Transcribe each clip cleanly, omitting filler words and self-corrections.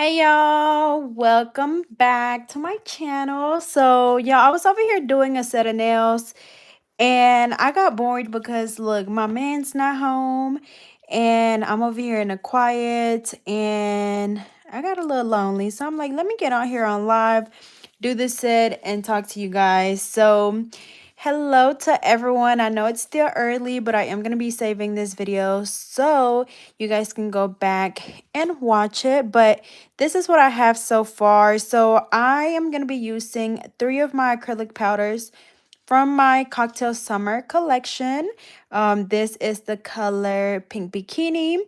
Hey y'all, welcome back to my channel. So, y'all, I was over here doing a set of nails and I got bored because look, my man's not home and I'm over here in the quiet and I got a little lonely. So, I'm like, let me get on here on live, do this set and talk to you guys. So, hello to everyone. I know it's still early, but I am going to be saving this video so you guys can go back and watch it. But this is what I have so far. So I am going to be using 3 of my acrylic powders from my Cocktail Summer collection. This is the color Pink Bikini.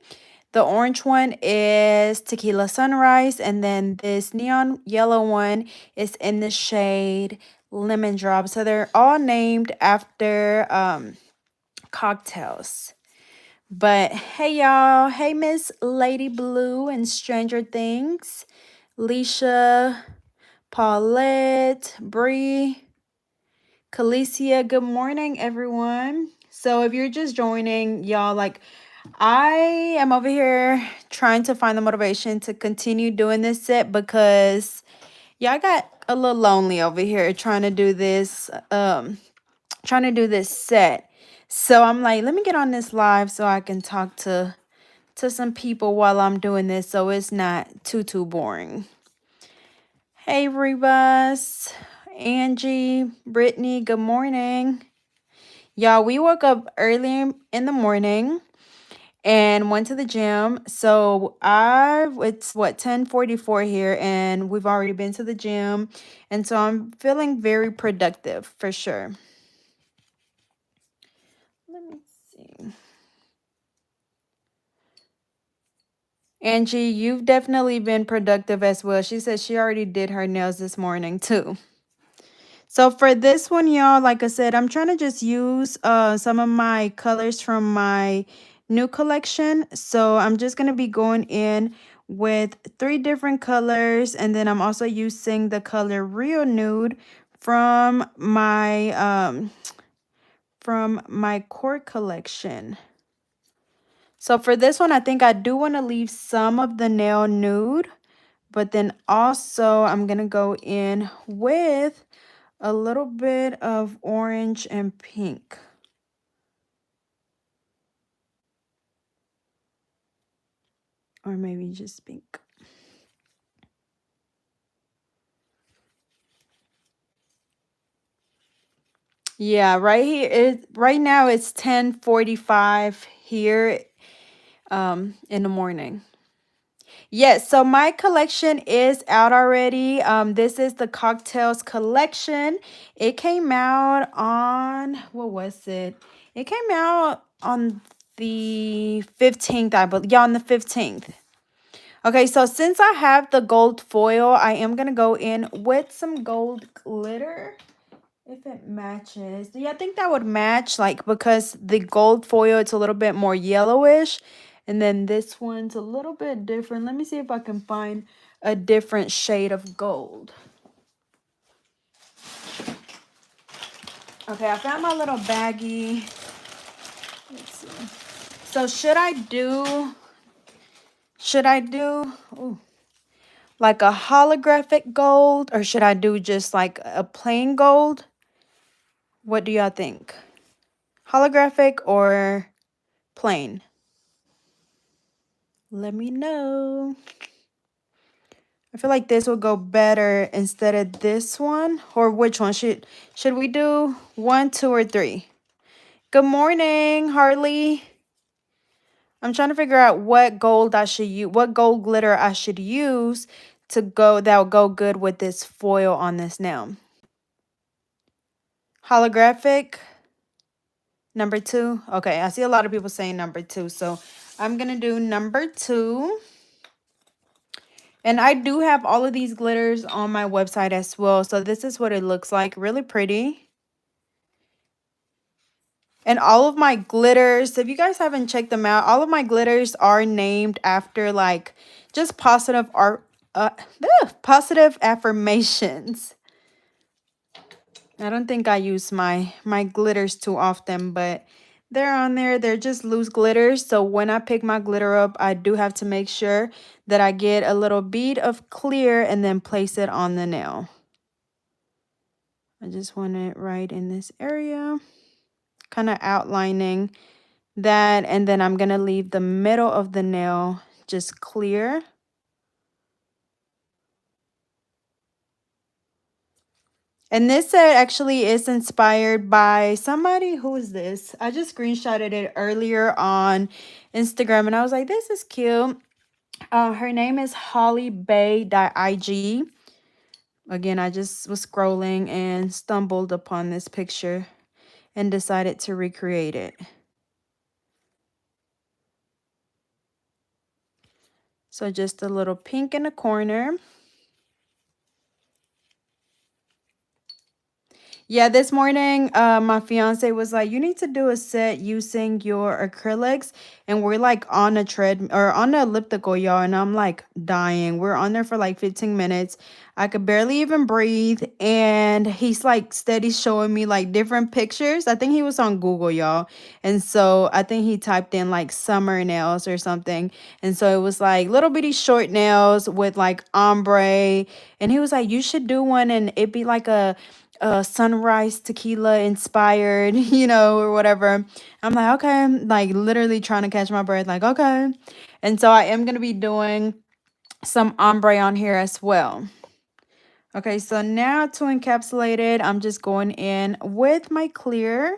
The orange one is Tequila Sunrise. And then this neon yellow one is in the shade Lemon Drop. So they're all named after cocktails. But hey y'all, hey Miss Lady Blue and Stranger Things, Leisha, Paulette, Bree, Calicia, good morning everyone. So if you're just joining, y'all, like I am over here trying to find the motivation to continue doing this set because I got a little lonely over here trying to do this set. So I'm like, let me get on this live so I can talk to some people while I'm doing this so it's not too boring. Hey Rebus, Angie, Brittany, good morning. Y'all, we woke up early in the morning and went to the gym. So it's what 10:44 here and we've already been to the gym. And so I'm feeling very productive for sure. Let me see. Angie, you've definitely been productive as well. She said she already did her nails this morning too. So for this one, y'all, like I said, I'm trying to just use some of my colors from my new collection. So I'm just going to be going in with 3 different colors. And then I'm also using the color Real Nude from my core collection. So for this one, I think I do want to leave some of the nail nude, but then also I'm going to go in with a little bit of orange and pink. Or maybe just pink. Yeah, right now it's 10:45 here in the morning. Yes, so my collection is out already. This is the Cocktails collection. It came out on, what was it? It came out on the 15th, I believe. Yeah, on the 15th. Okay, so since I have the gold foil, I am going to go in with some gold glitter. If it matches. Yeah, I think that would match, like, because the gold foil, it's a little bit more yellowish. And then this one's a little bit different. Let me see if I can find a different shade of gold. Okay, I found my little baggie. Let's see. So should I do ooh, like a holographic gold, or should I do just like a plain gold? What do y'all think? Holographic or plain? Let me know. I feel like this will go better instead of this one. Or which one? Should we do 1, 2, or 3? Good morning, Harley. I'm trying to figure out what gold I should use, what gold glitter I should use that will go good with this foil on this nail. Holographic, number 2. Okay, I see a lot of people saying number 2, so I'm gonna do number 2. And I do have all of these glitters on my website as well. So this is what it looks like. Really pretty. And all of my glitters, if you guys haven't checked them out, all of my glitters are named after like just positive positive affirmations. I don't think I use my glitters too often, but They're on there. They're just loose glitters. So when I pick my glitter up, I do have to make sure that I get a little bead of clear and then place it on the nail. I just want it right in this area, kind of outlining that. And then I'm going to leave the middle of the nail just clear. And this set actually is inspired by somebody. Who is this? I just screenshotted it earlier on Instagram and I was like, this is cute. Her name is hollybay.ig. Again, I just was scrolling and stumbled upon this picture and decided to recreate it. So just a little pink in the corner. Yeah, this morning, my fiance was like, "You need to do a set using your acrylics," and we're like on a tread or on the elliptical, y'all, and I'm like dying. We're on there for like 15 minutes. I could barely even breathe, and he's like steady showing me like different pictures. I think he was on Google, y'all, and so I think he typed in like summer nails or something, and so it was like little bitty short nails with like ombre, and he was like, "You should do one, and it'd be like a." Sunrise tequila inspired, or whatever. I'm like, okay, I'm like literally trying to catch my breath, like, okay. And so I am going to be doing some ombre on here as well. Okay, so now to encapsulate it, I'm just going in with my clear.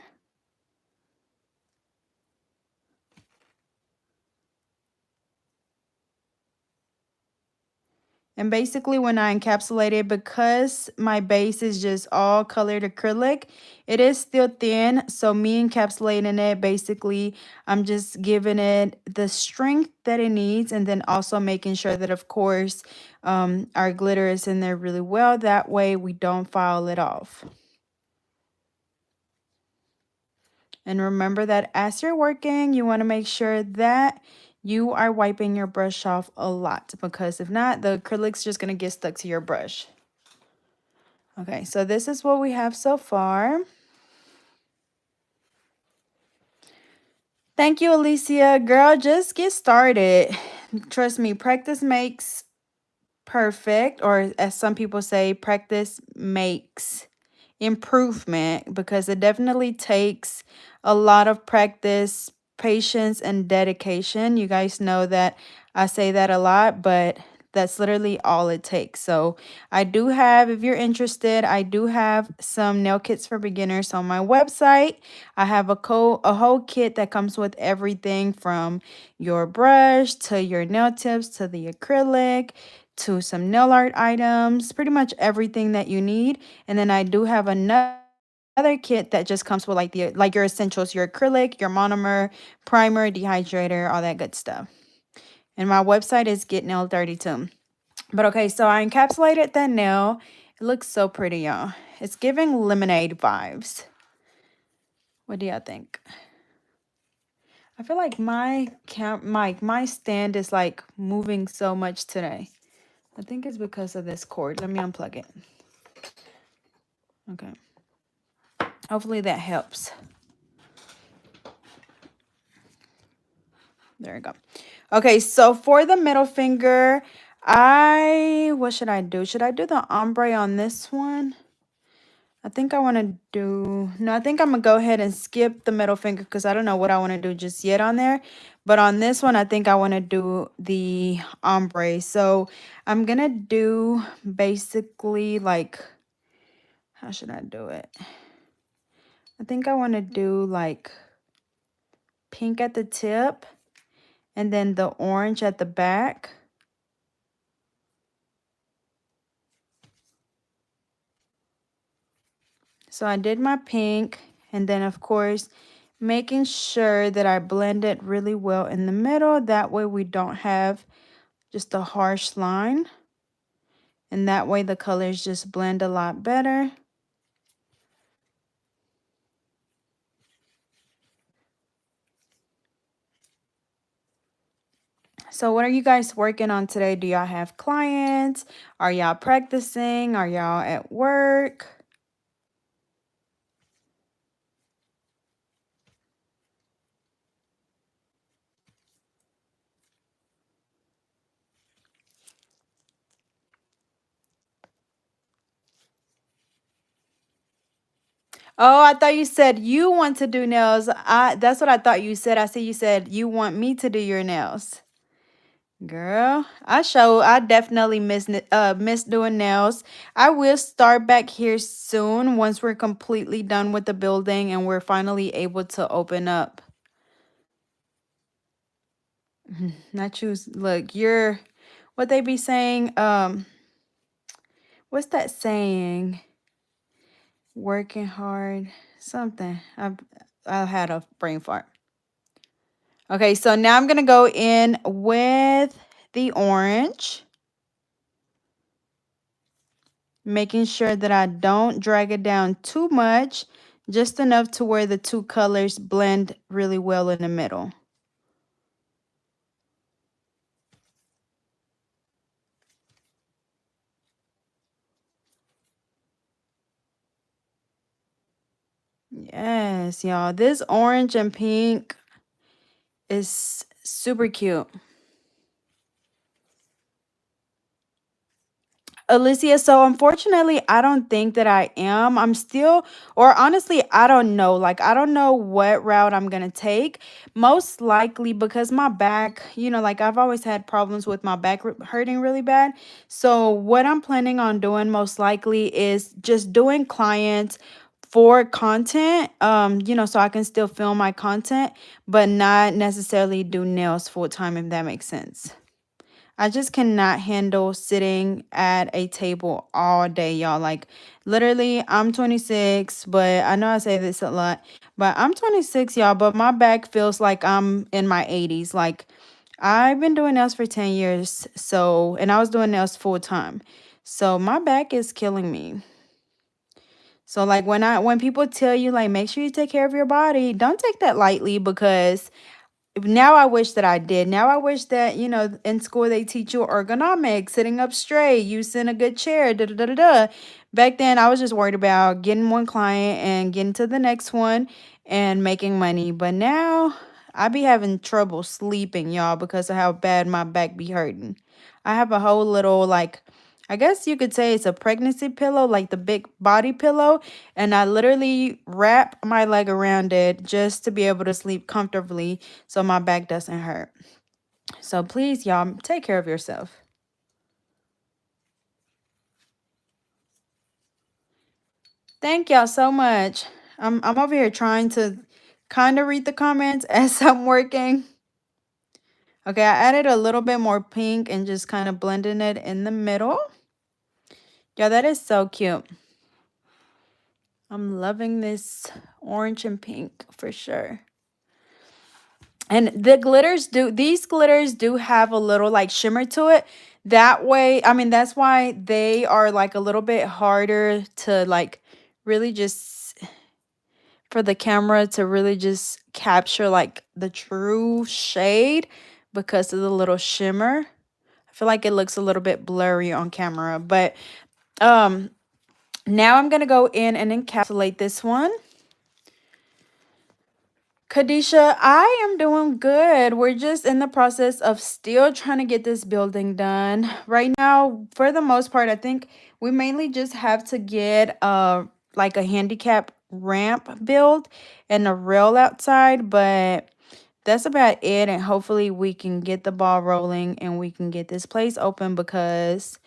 And basically when I encapsulate it, because my base is just all colored acrylic, it is still thin. So me encapsulating it, basically, I'm just giving it the strength that it needs. And then also making sure that, of course, our glitter is in there really well. That way we don't file it off. And remember that as you're working, you want to make sure that you are wiping your brush off a lot, because if not, the acrylic's just going to get stuck to your brush. Okay, so this is what we have so far. Thank you, Alicia. Girl, just get started. Trust me, practice makes perfect, or as some people say, practice makes improvement, because it definitely takes a lot of practice, patience, and dedication. You guys know that I say that a lot, but that's literally all it takes. So I do have, if you're interested, I do have some nail kits for beginners on my website. I have a whole kit that comes with everything from your brush to your nail tips to the acrylic to some nail art items, pretty much everything that you need. And then I do have another kit that just comes with like your essentials, your acrylic, your monomer, primer, dehydrator, all that good stuff. And my website is Get Nail 32. But okay, so I encapsulated that nail. It looks so pretty, y'all. It's giving lemonade vibes. What do y'all think? I feel like my stand is like moving so much today. I think it's because of this cord. Let me unplug it. Okay. Hopefully that helps. There we go. Okay, so for the middle finger, what should I do? Should I do the ombre on this one? I think I want to do, no, I think I'm going to go ahead and skip the middle finger because I don't know what I want to do just yet on there. But on this one, I think I want to do the ombre. So I'm going to do basically like, how should I do it? I think I want to do like pink at the tip and then the orange at the back. So I did my pink, and then of course, making sure that I blend it really well in the middle. That way we don't have just a harsh line. And that way the colors just blend a lot better. So what are you guys working on today? Do y'all have clients? Are y'all practicing? Are y'all at work? Oh, I thought you said you want to do nails. That's what I thought you said. I see you said you want me to do your nails. Girl, I definitely miss doing nails. I will start back here soon once we're completely done with the building and we're finally able to open up. Not you. Look, you're what they be saying. What's that saying? Working hard, something. I had a brain fart. Okay, so now I'm gonna go in with the orange, making sure that I don't drag it down too much, just enough to where the two colors blend really well in the middle. Yes, y'all. This orange and pink is super cute. Alicia, so unfortunately, I don't think that I am. I'm still, or honestly, I don't know. Like, I don't know what route I'm going to take. Most likely because my back, like I've always had problems with my back hurting really bad. So, what I'm planning on doing most likely is just doing clients for content, so I can still film my content, but not necessarily do nails full time, if that makes sense. I just cannot handle sitting at a table all day, y'all. Like, literally, I'm 26, but I know I say this a lot, but I'm 26, y'all, but my back feels like I'm in my 80s. Like, I've been doing nails for 10 years, so, and I was doing nails full time. So, my back is killing me. So, like, when people tell you, like, make sure you take care of your body, don't take that lightly because now I wish that I did. Now I wish that, in school they teach you ergonomics, sitting up straight, using a good chair, da da da da da. Back then I was just worried about getting one client and getting to the next one and making money. But now I be having trouble sleeping, y'all, because of how bad my back be hurting. I have a whole little like I guess you could say it's a pregnancy pillow, like the big body pillow, and I literally wrap my leg around it just to be able to sleep comfortably so my back doesn't hurt. So please, y'all, take care of yourself. Thank y'all so much. I'm over here trying to kind of read the comments as I'm working. Okay, I added a little bit more pink and just kind of blending it in the middle. Yeah, that is so cute. I'm loving this orange and pink for sure. And these glitters do have a little like shimmer to it. That way, I mean, that's why they are like a little bit harder to like really just for the camera to really just capture like the true shade because of the little shimmer. I feel like it looks a little bit blurry on camera, but um now I'm going to go in and encapsulate this one. Kadisha, I am doing good. We're just in the process of still trying to get this building done. Right now, for the most part, I think we mainly just have to get like a handicap ramp built and a rail outside, but that's about it. And hopefully we can get the ball rolling and we can get this place open because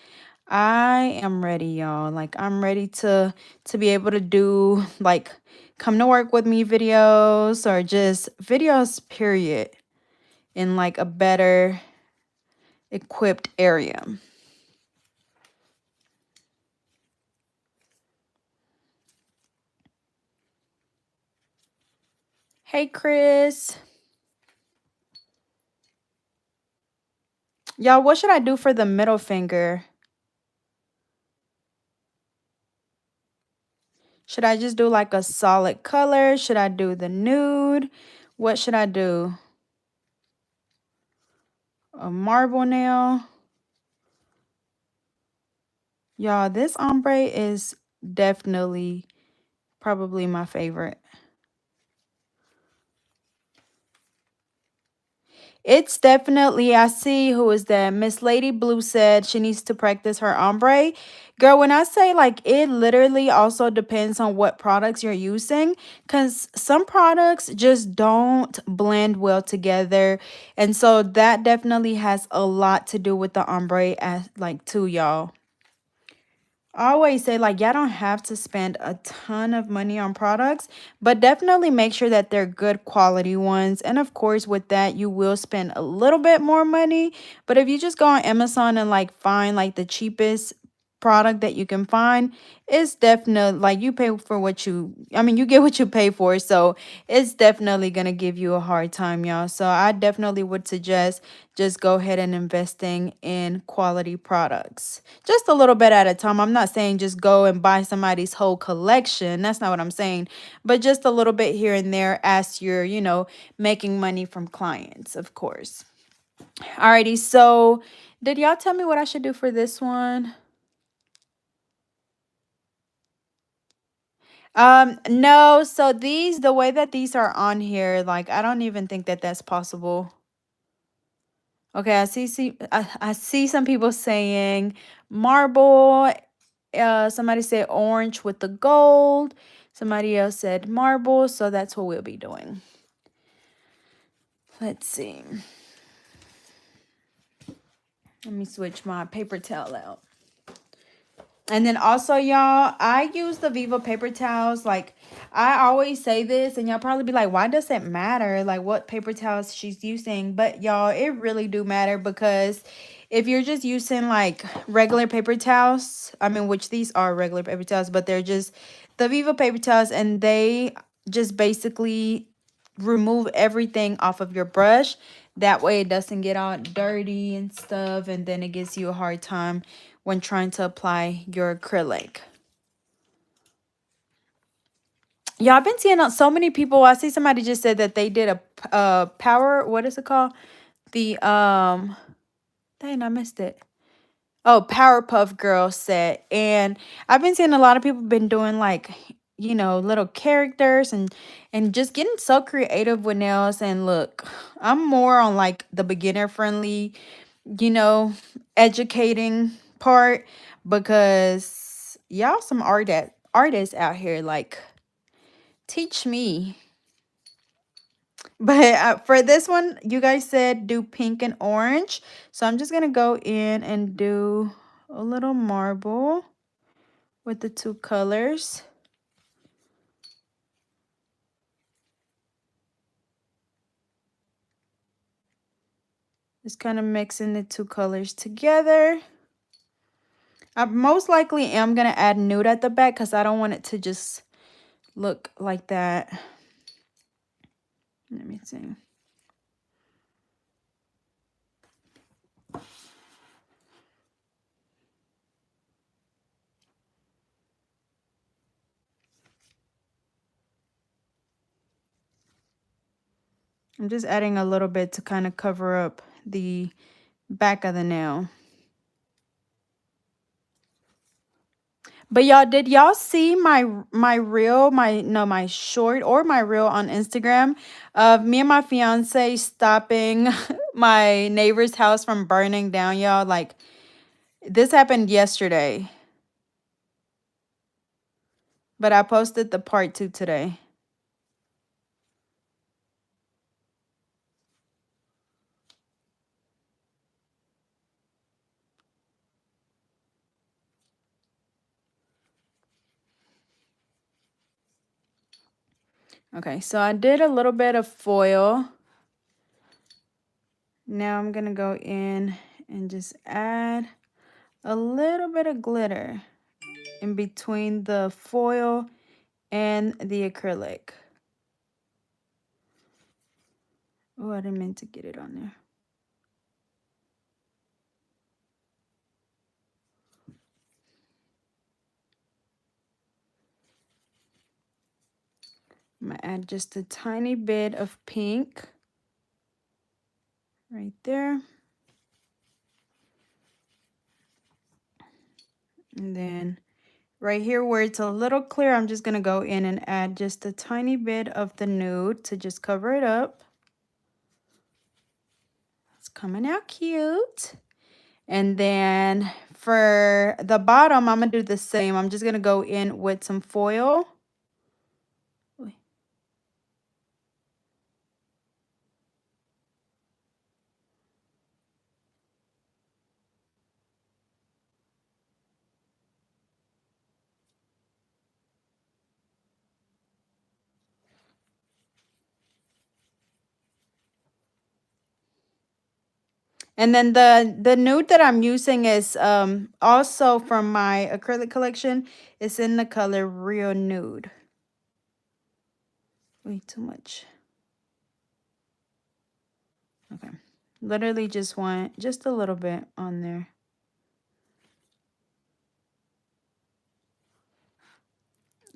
I am ready, y'all. Like I'm ready to be able to do like come to work with me videos or just videos period in like a better equipped area. Hey Chris. Y'all, what should I do for the middle finger? Should I just do like a solid color? Should I do the nude? What should I do? A marble nail? Y'all, this ombre is definitely probably my favorite. It's definitely, I see who is that? Miss Lady Blue said she needs to practice her ombre. Girl, when I say like it literally also depends on what products you're using because some products just don't blend well together. And so that definitely has a lot to do with the ombre as like too, y'all. I always say like y'all don't have to spend a ton of money on products, but definitely make sure that they're good quality ones. And of course, with that, you will spend a little bit more money. But if you just go on Amazon and like find like the cheapest product that you can find, it's definitely like you pay for what you, I mean, you get what you pay for. So it's definitely gonna give you a hard time, y'all. So I definitely would suggest just go ahead and investing in quality products just a little bit at a time. I'm not saying just go and buy somebody's whole collection. That's not what I'm saying. But just a little bit here and there as you're, making money from clients, of course. Alrighty, so did y'all tell me what I should do for this one? No, so the way that these are on here, like I don't even think that that's possible. Okay, I see some people saying marble. Somebody said orange with the gold. Somebody else said marble, so that's what we'll be doing. Let's see. Let me switch my paper towel out. And then also, y'all, I use the Viva paper towels. Like, I always say this, and y'all probably be like, why does it matter? Like, what paper towels she's using? But, y'all, it really do matter because if you're just using, like, regular paper towels, I mean, which these are regular paper towels, but they're just the Viva paper towels, and they just basically remove everything off of your brush. That way it doesn't get all dirty and stuff, and then it gives you a hard time when trying to apply your acrylic. Yeah, I've been seeing so many people. I see somebody just said that they did a power, what is it called? The dang, I missed it. Oh, Powerpuff Girl set. And I've been seeing a lot of people been doing like, little characters and just getting so creative with nails. And look, I'm more on like the beginner friendly, you know, educating part because y'all some artists out here like teach me. But for this one, you guys said do pink and orange. So I'm just going to go in and do a little marble with the two colors. Just kind of mixing the two colors together. I most likely am going to add nude at the back because I don't want it to just look like that. Let me see. I'm just adding a little bit to kind of cover up the back of the nail. But y'all, did y'all see my reel, my short or my reel on Instagram of me and my fiance stopping my neighbor's house from burning down, y'all? Like this happened yesterday. But I posted the part 2 today. Okay, so I did a little bit of foil. Now I'm going to go in and just add a little bit of glitter in between the foil and the acrylic. Oh, I didn't mean to get it on there. I'm going to add just a tiny bit of pink right there. And then right here where it's a little clear, I'm just going to go in and add just a tiny bit of the nude to just cover it up. coming out cute. And then for the bottom, I'm gonna do the same. I'm just gonna go in with some foil. And then the nude that I'm using is also from my acrylic collection. It's in the color Real Nude. Way too much. Okay. Literally just want just a little bit on there.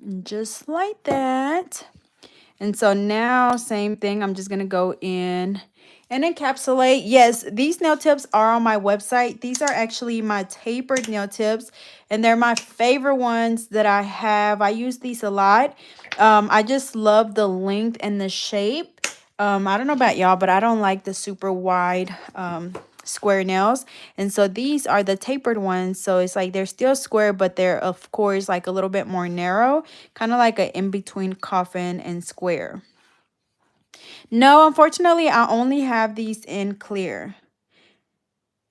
And just like that. And so now, same thing, I'm just going to go in and encapsulate. Yes, these nail tips are on my website. These are actually my tapered nail tips, and they're my favorite ones that I have. I use these a lot. I just love the length and the shape. I don't know about y'all, but I don't like the super wide square nails. And so these are the tapered ones. So it's like they're still square, but they're of course like a little bit more narrow, kind of like an in-between coffin and square. No, unfortunately, I only have these in clear.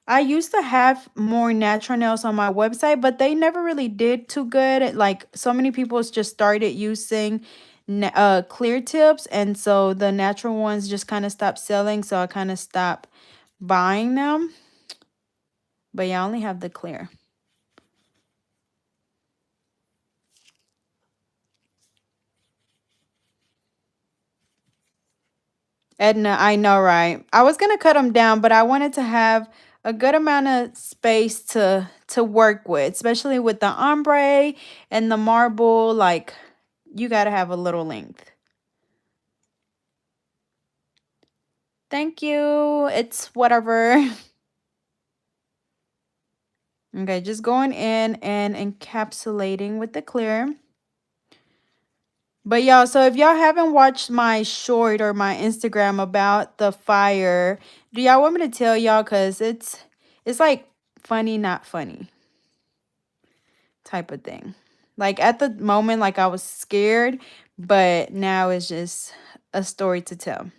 I used to have more natural nails on my website, but they never really did too good. Like so many people just started using clear tips, and so the natural ones just kind of stopped selling, so I kind of stopped buying them. But yeah, I only have the clear. Edna, I know, right? I was gonna cut them down, but I wanted to have a good amount of space to work with, especially with the ombre and the marble. Like, you gotta have a little length. Thank you. It's whatever. Okay, just going in and encapsulating with the clear. But y'all, so if y'all haven't watched my short or my Instagram about the fire, do y'all want me to tell y'all? Cause it's like funny, not funny type of thing. Like at the moment, like I was scared, but now it's just a story to tell.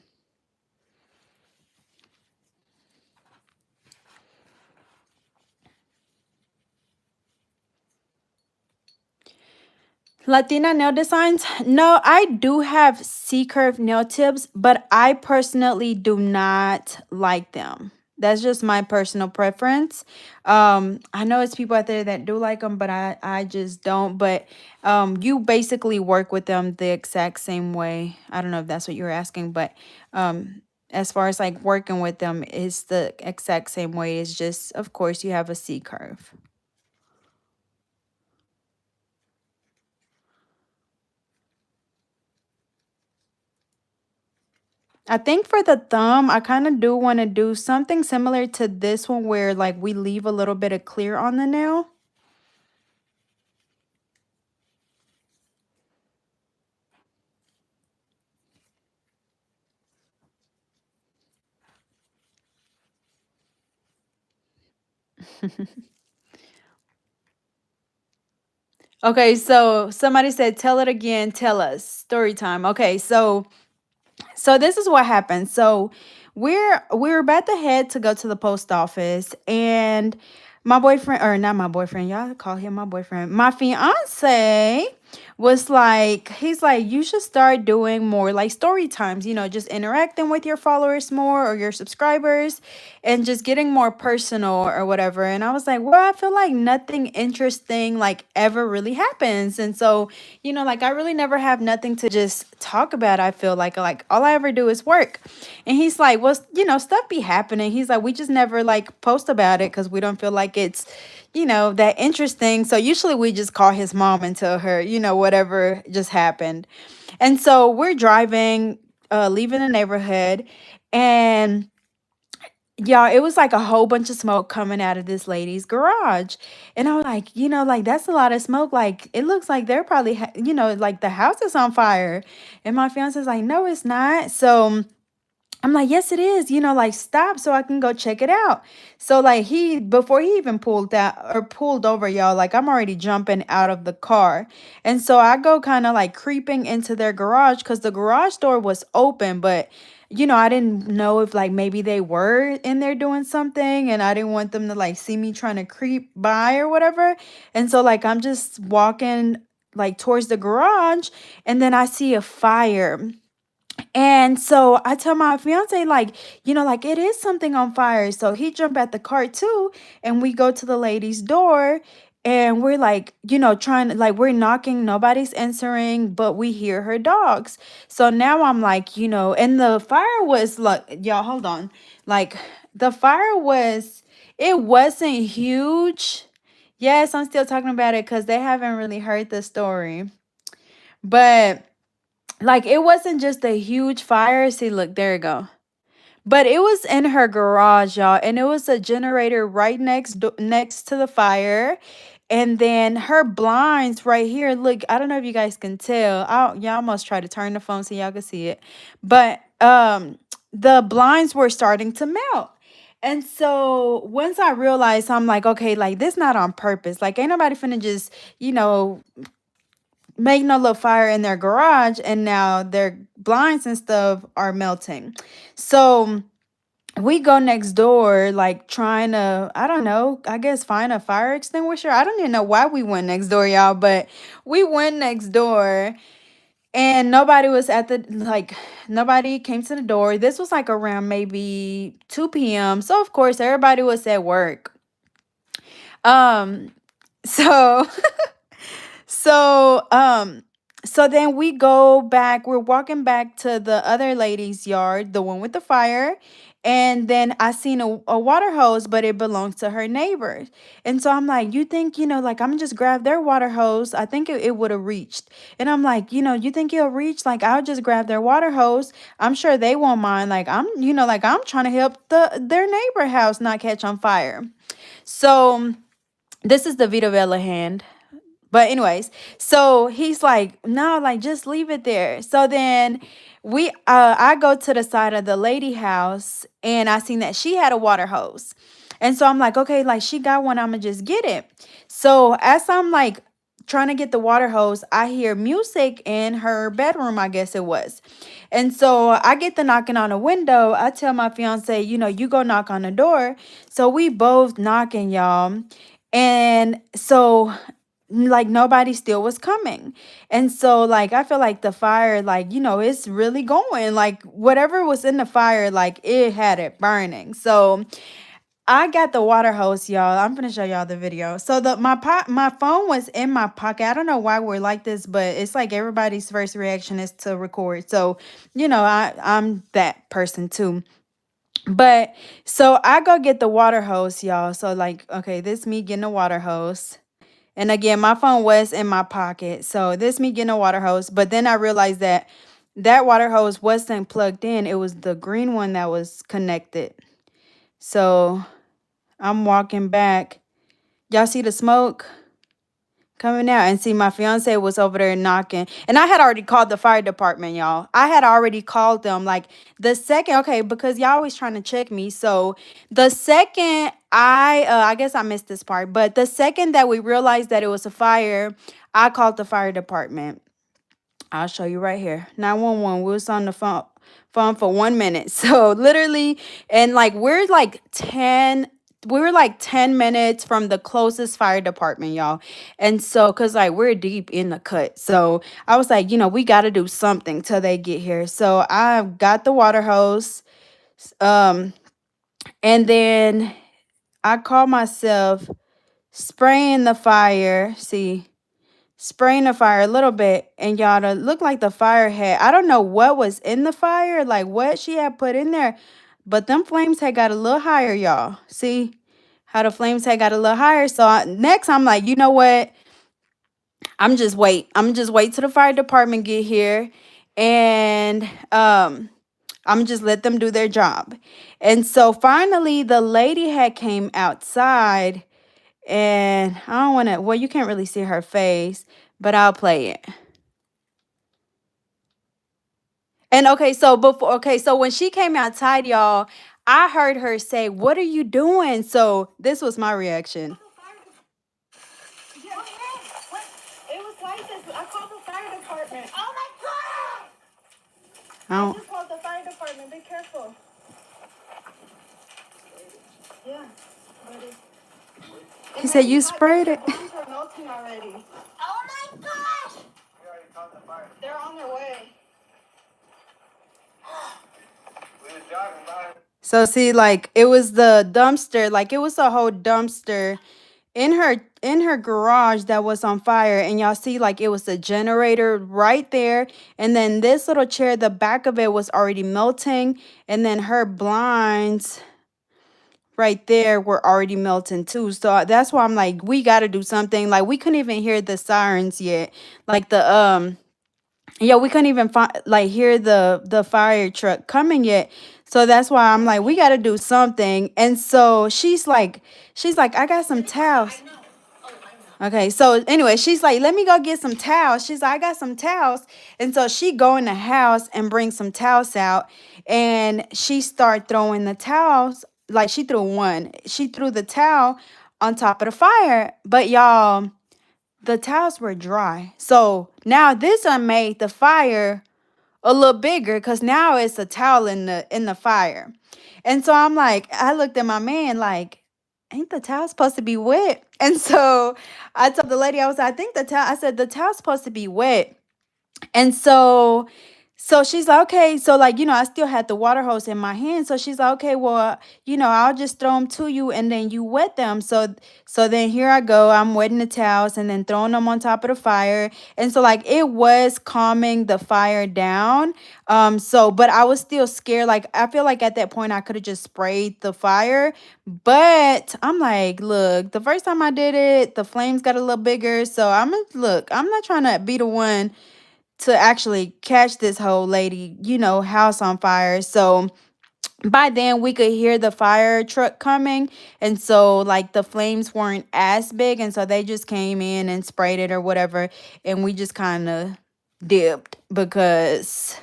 Latina nail designs? No, I do have C curve nail tips, but I personally do not like them. That's just my personal preference. I know it's people out there that do like them, but I just don't. But you basically work with them the exact same way. I don't know if that's what you're asking, but as far as like working with them, it's the exact same way. It's just, of course, you have a C curve. I think for the thumb, I kind of do want to do something similar to this one where like we leave a little bit of clear on the nail. Okay, so somebody said, tell it again, tell us. Story time. Okay, so this is what happened. So we're about to head to go to the post office, and my boyfriend, or not my boyfriend, y'all call him my boyfriend. My fiance was like, he's like, you should start doing more like story times, just interacting with your followers more or your subscribers and just getting more personal or whatever. And I was like, well, I feel like nothing interesting like ever really happens. And so like I really never have nothing to just talk about. I feel like all I ever do is work. And he's like, well, stuff be happening. He's like, we just never like post about it because we don't feel like it's, that interesting. So usually we just call his mom and tell her, whatever just happened. And so we're driving, leaving the neighborhood, and yeah, it was like a whole bunch of smoke coming out of this lady's garage. And I was like, like that's a lot of smoke. Like it looks like they're probably, like the house is on fire. And my fiance's like, no, it's not. So I'm like, yes, it is. Like, stop so I can go check it out. So, like, before he even pulled out or pulled over, y'all, like, I'm already jumping out of the car. And so I go kind of like creeping into their garage because the garage door was open, but, I didn't know if like maybe they were in there doing something and I didn't want them to like see me trying to creep by or whatever. And so, like, I'm just walking like towards the garage and then I see a fire. And so I tell my fiance, like, like it is something on fire. So he jumped at the car too. And we go to the lady's door and we're like, trying to like, we're knocking, nobody's answering, but we hear her dogs. So now I'm like, and the fire was like, y'all, hold on. Like, the fire it wasn't huge. Yes, I'm still talking about it because they haven't really heard the story. But like it wasn't just a huge fire. See, look, there you go. But it was in her garage, y'all, and it was a generator right next to the fire. And then her blinds right here. Look, I don't know if you guys can tell. Y'all almost try to turn the phone so y'all can see it. But the blinds were starting to melt. And so once I realized, I'm like, okay, like this not on purpose. Like ain't nobody finna just, make no little fire in their garage and now their blinds and stuff are melting. So we go next door, like trying to, I don't know, I guess find a fire extinguisher. I don't even know why we went next door, y'all, but we went next door and nobody was nobody came to the door. This was like around maybe 2 p.m. So of course everybody was at work. Um, so So, so then we go back, we're walking back to the other lady's yard, the one with the fire. And then I seen a water hose, but it belongs to her neighbors. And so I'm like, you think, like I'm just grab their water hose. I think it would have reached. And I'm like, you think it'll reach? Like, I'll just grab their water hose. I'm sure they won't mind. Like, like I'm trying to help their neighbor house not catch on fire. So this is the Vita Vella hand. But anyways, so he's like, no, like just leave it there. So then I go to the side of the lady house and I seen that she had a water hose. And so I'm like, okay, like she got one, I'ma just get it. So as I'm like trying to get the water hose, I hear music in her bedroom, I guess it was. And so I get the knocking on the window. I tell my fiance, you go knock on the door. So we both knocking, y'all. And so like nobody still was coming. And so like I feel like the fire, like, it's really going. Like whatever was in the fire, like it had it burning. So I got the water hose, y'all. I'm gonna show y'all the video. So my phone was in my pocket. I don't know why we're like this, but it's like everybody's first reaction is to record. So, I'm that person too. But so I go get the water hose, y'all. So like, okay, this me getting a water hose. And again, my phone was in my pocket. So this me getting a water hose. But then I realized that water hose wasn't plugged in. It was the green one that was connected. So I'm walking back. Y'all see the smoke coming out? And see, my fiance was over there knocking. And I had already called the fire department, y'all. I had already called them like the second, okay, because y'all always trying to check me. So the second I guess I missed this part, but the second that we realized that it was a fire, I called the fire department. I'll show you right here. 911. We was on the phone for 1 minute. So literally, and like we were like 10 minutes from the closest fire department, y'all. And so, cause like we're deep in the cut. So I was like, we gotta do something till they get here. So I got the water hose. Um, and then I called myself spraying the fire. See, spraying the fire a little bit, and y'all, to look like the fire had, I don't know what was in the fire, like what she had put in there, but them flames had got a little higher, y'all. See how the flames had got a little higher. So next I'm like, you know what, I'm just wait till the fire department get here, and I'm just let them do their job. And so finally the lady had came outside, and I don't want to, well, you can't really see her face, but I'll play it. And okay, so before, okay, so when she came outside, y'all, I heard her say, "What are you doing?" So this was my reaction. Yeah, what? It was like this. I called the fire department. Oh my god! I just called the fire department. Be careful. Yeah. He said you sprayed it. The bombs are melting already. Oh my gosh! We already called the fire. They're on their way. We were driving by. So see, like it was the dumpster, like it was a whole dumpster in her garage that was on fire, and y'all see like it was a generator right there, and then this little chair, the back of it was already melting, and then her blinds right there were already melting too. So that's why I'm like, we got to do something. Like we couldn't even hear the sirens yet, like the yeah, we couldn't even like hear the fire truck coming yet. So that's why I'm like, we got to do something. And so she's like, I got some towels. Okay, so anyway, she's like, let me go get some towels. She's like, I got some towels. And so she go in the house and bring some towels out. And she start throwing the towels. Like she threw one. She threw the towel on top of the fire. But y'all, the towels were dry. So now this one made the fire a little bigger because now it's a towel in the fire. And so I'm like, I looked at my man like, ain't the towel supposed to be wet? And so I told the lady, I was like, I think the towel, I said, the towel's supposed to be wet. And so she's like, okay. So like, I still had the water hose in my hand. So she's like, okay, well, I'll just throw them to you and then you wet them. So then here I go. I'm wetting the towels and then throwing them on top of the fire. And so like it was calming the fire down. So but I was still scared. Like I feel like at that point I could have just sprayed the fire. But I'm like, look, the first time I did it, the flames got a little bigger. So I'm not trying to be the one to actually catch this whole lady, house on fire. So by then we could hear the fire truck coming. And so like the flames weren't as big. And so they just came in and sprayed it or whatever. And we just kind of dipped because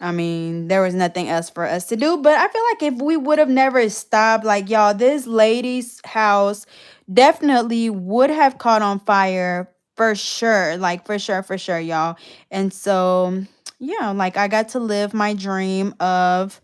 I mean, there was nothing else for us to do. But I feel like if we would have never stopped, like, y'all, this lady's house definitely would have caught on fire for sure. Like, for sure, y'all. And so, yeah, like, I got to live my dream of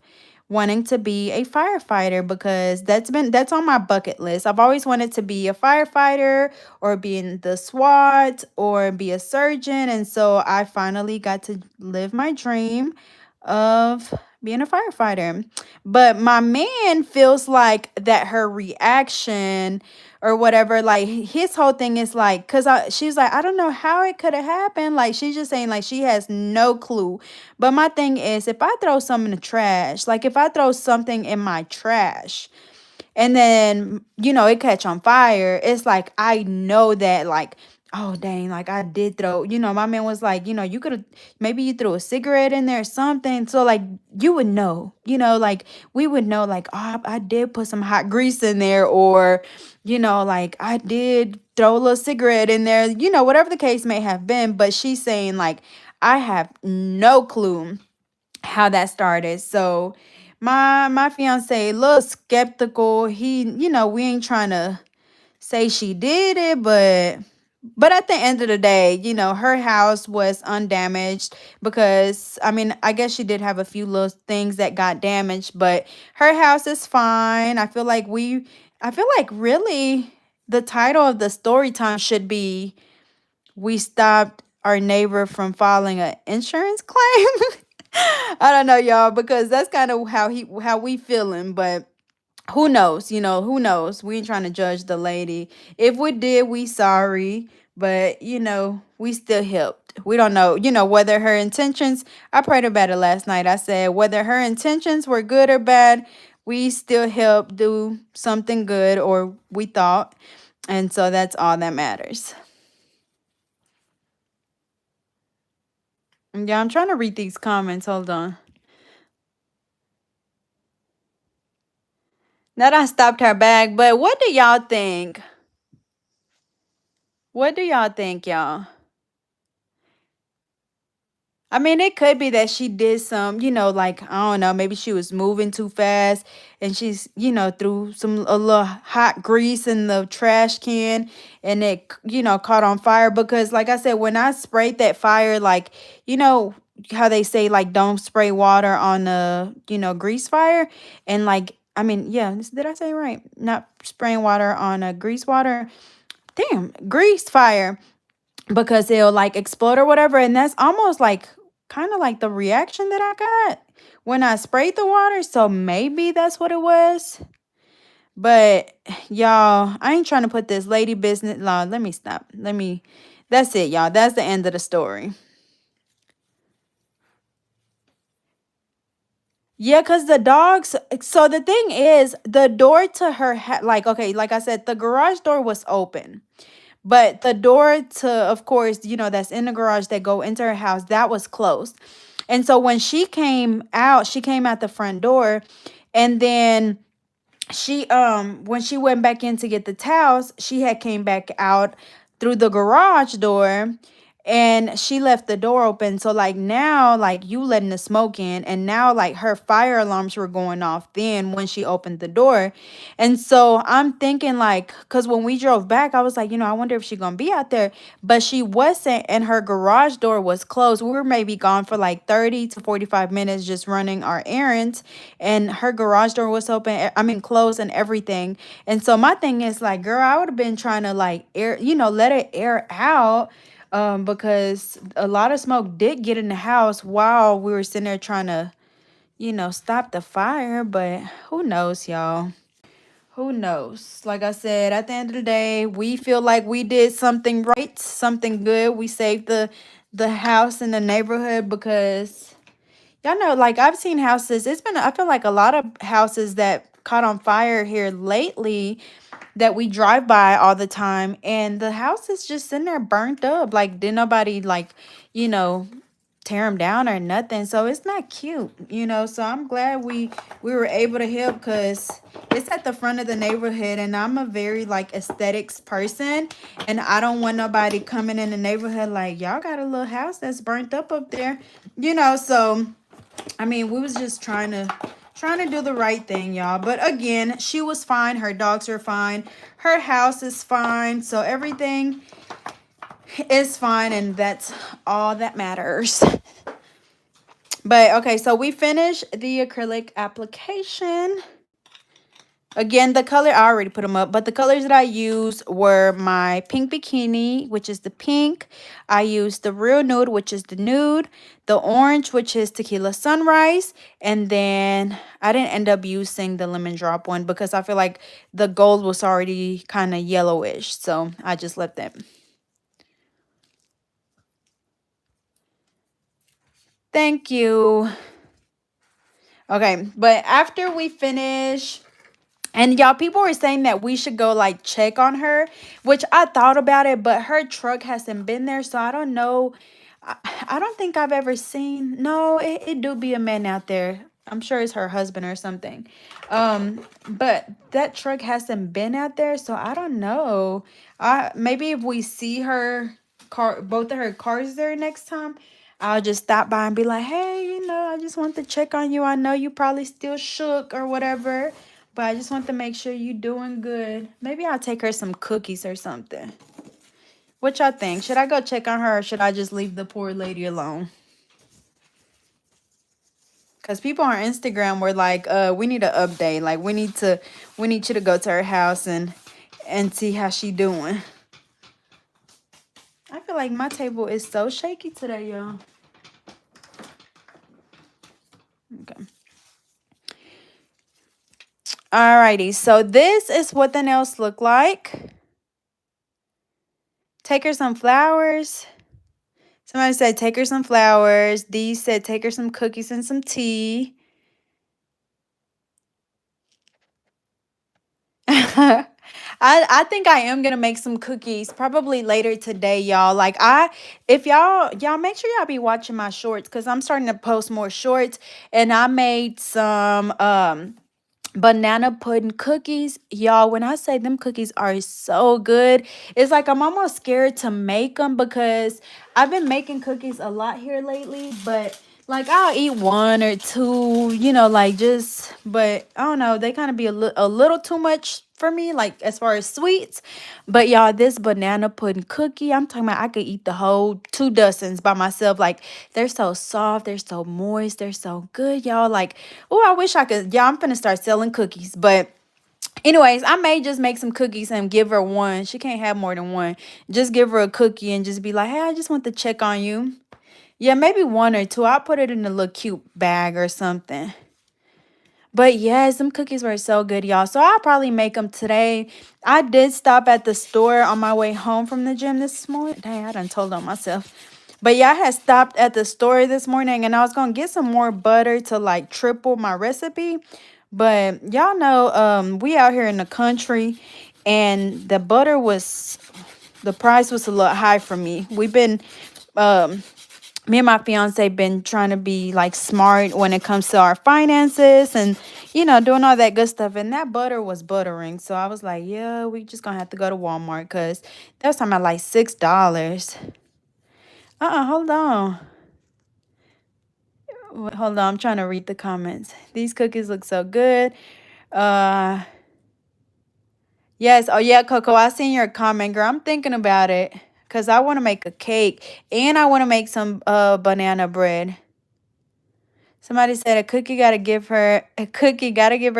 wanting to be a firefighter because that's on my bucket list. I've always wanted to be a firefighter or be in the SWAT or be a surgeon. And so I finally got to live my dream of being a firefighter. But my man feels like that her reaction or whatever, like his whole thing is like, she's like, I don't know how it could have happened. Like she's just saying like she has no clue. But my thing is, if I throw something in the trash, like if I throw something in my trash, and then it catch on fire, it's like I know that, like, oh dang, like I did throw, my man was like, you could have, maybe you threw a cigarette in there or something, so like you would know, like we would know, like, oh, I did put some hot grease in there, or like I did throw a little cigarette in there, whatever the case may have been. But she's saying like, I have no clue how that started. So my fiance a little skeptical. He, we ain't trying to say she did it, but at the end of the day, her house was undamaged because I mean, I guess she did have a few little things that got damaged, but her house is fine. I feel like really the title of the story time should be we stopped our neighbor from filing an insurance claim. I don't know, y'all, because that's kind of how we feeling, but who knows? Who knows? We ain't trying to judge the lady. If we did, we sorry, but we still helped. We don't know, whether her intentions. I prayed about it last night. I said whether her intentions were good or bad, we still helped do something good, or we thought, and so that's all that matters. Yeah, I'm trying to read these comments. Hold on. That I stopped her bag, but what do y'all think? What do y'all think, y'all? I mean, it could be that she did some, like, I don't know, maybe she was moving too fast and she's, threw a little hot grease in the trash can and it, caught on fire. Because, like I said, when I sprayed that fire, like, you know, how they say, like, don't spray water on a, grease fire. And, like, I mean, yeah, did I say it right? Not spraying water on a grease water. Damn, grease fire because it'll like explode or whatever. And that's almost like kind of like the reaction that I got when I sprayed the water. So maybe that's what it was. But y'all, I ain't trying to put this lady business law. Let me stop. That's it, y'all. That's the end of the story. Yeah, because the dogs. So the thing is, the door to her, like, okay, like I said, the garage door was open. But the door to, of course, that's in the garage that go into her house, that was closed. And so when she came out the front door, and then she when she went back in to get the towels, she had came back out through the garage door and she left the door open. So like now, like you letting the smoke in, and now like her fire alarms were going off then when she opened the door. And so I'm thinking like, because when we drove back, I was like, I wonder if she's gonna be out there. But she wasn't, and her garage door was closed. We were maybe gone for like 30 to 45 minutes just running our errands, and her garage door was open, I mean closed and everything. And so my thing is like, girl, I would have been trying to like air, let it air out, because a lot of smoke did get in the house while we were sitting there trying to, stop the fire. But who knows, y'all? Who knows? Like I said, at the end of the day, we feel like we did something right, something good. We saved the house and the neighborhood because y'all know, like I've seen houses. I feel like a lot of houses that caught on fire here lately that we drive by all the time, and the house is just sitting there burnt up. Like, did nobody like, you know, tear them down or nothing. So it's not cute. So I'm glad we were able to help because it's at the front of the neighborhood, and I'm a very like aesthetics person, and I don't want nobody coming in the neighborhood like y'all got a little house that's burnt up there. So I mean, we was just trying to do the right thing, y'all. But again, she was fine. Her dogs are fine. Her house is fine. So everything is fine, and that's all that matters. But okay, so we finished the acrylic application. Again, the color, I already put them up, but the colors that I used were my pink bikini, which is the pink. I used the real nude, which is the nude. The orange, which is tequila sunrise. And then I didn't end up using the lemon drop one because I feel like the gold was already kind of yellowish. So I just left them. Thank you. Okay, but after we finish, and y'all, people were saying that we should go like check on her, which I thought about it, but her truck hasn't been there, so I don't know. I don't think I've ever seen. No, it do be a man out there. I'm sure it's her husband or something. But that truck hasn't been out there, so I don't know. Maybe if we see her car, both of her cars there next time, I'll just stop by and be like, hey, I just want to check on you. I know you probably still shook or whatever, but I just want to make sure you doing good. Maybe I'll take her some cookies or something. What y'all think? Should I go check on her, or should I just leave the poor lady alone? Because people on Instagram were like, we need an update. Like we need you to go to her house and see how she doing. I feel like my table is so shaky today, y'all. Okay. Alrighty, so this is what the nails look like. Take her some flowers. Somebody said take her some flowers. Dee said take her some cookies and some tea. I think I am gonna make some cookies probably later today, y'all. Like if y'all make sure y'all be watching my shorts because I'm starting to post more shorts, and I made some banana pudding cookies. Y'all, when I say them cookies are so good, it's like I'm almost scared to make them because I've been making cookies a lot here lately, but like I'll eat one or two, like just, but I don't know, they kind of be a little too much for me, like as far as sweets. But y'all, this banana pudding cookie, I'm talking about I could eat the whole 2 dozens by myself. Like they're so soft, they're so moist, they're so good, y'all. Like, oh, I wish I could. Yeah, I'm finna start selling cookies. But anyways, I may just make some cookies and give her one. She can't have more than one. Just give her a cookie and just be like, hey, I just want to check on you. Yeah, maybe one or two. I'll put it in a little cute bag or something. But yes, them cookies were so good, y'all. So I'll probably make them today. I did stop at the store on my way home from the gym this morning. Dang, I done told on myself. But yeah, I had stopped at the store this morning and I was gonna get some more butter to like triple my recipe. But y'all know, we out here in the country and the price was a lot high for me. Um me and my fiance been trying to be like smart when it comes to our finances and doing all that good stuff, and that butter was buttering, so I was like, yeah, we just gonna have to go to Walmart because that was talking about like $6. Hold on. Hold on, I'm trying to read the comments. These cookies look so good. uh yes, oh yeah, Coco, I seen your comment, girl. I'm thinking about it because I want to make a cake and I want to make some banana bread. Somebody said a cookie gotta give her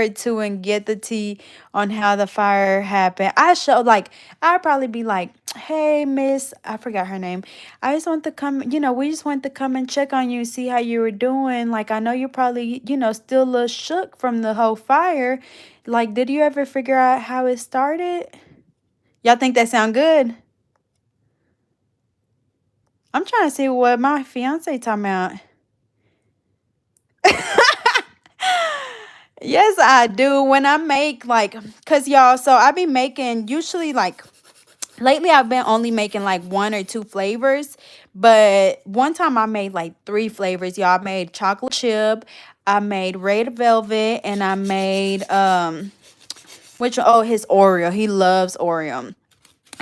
two and get the tea on how the fire happened. I'd probably be like, hey miss, I forgot her name. I just want to come, we just want to come and check on you, see how you were doing. Like I know you're probably, still a little shook from the whole fire. Like, did you ever figure out how it started? Y'all think that sound good? I'm trying to see what my fiance talking about. Yes, I do. When I make like, cause y'all, so I be making usually like lately I've been only making like one or two flavors, but one time I made like three flavors. Y'all, I made chocolate chip, I made red velvet, and I made his Oreo. He loves Oreo.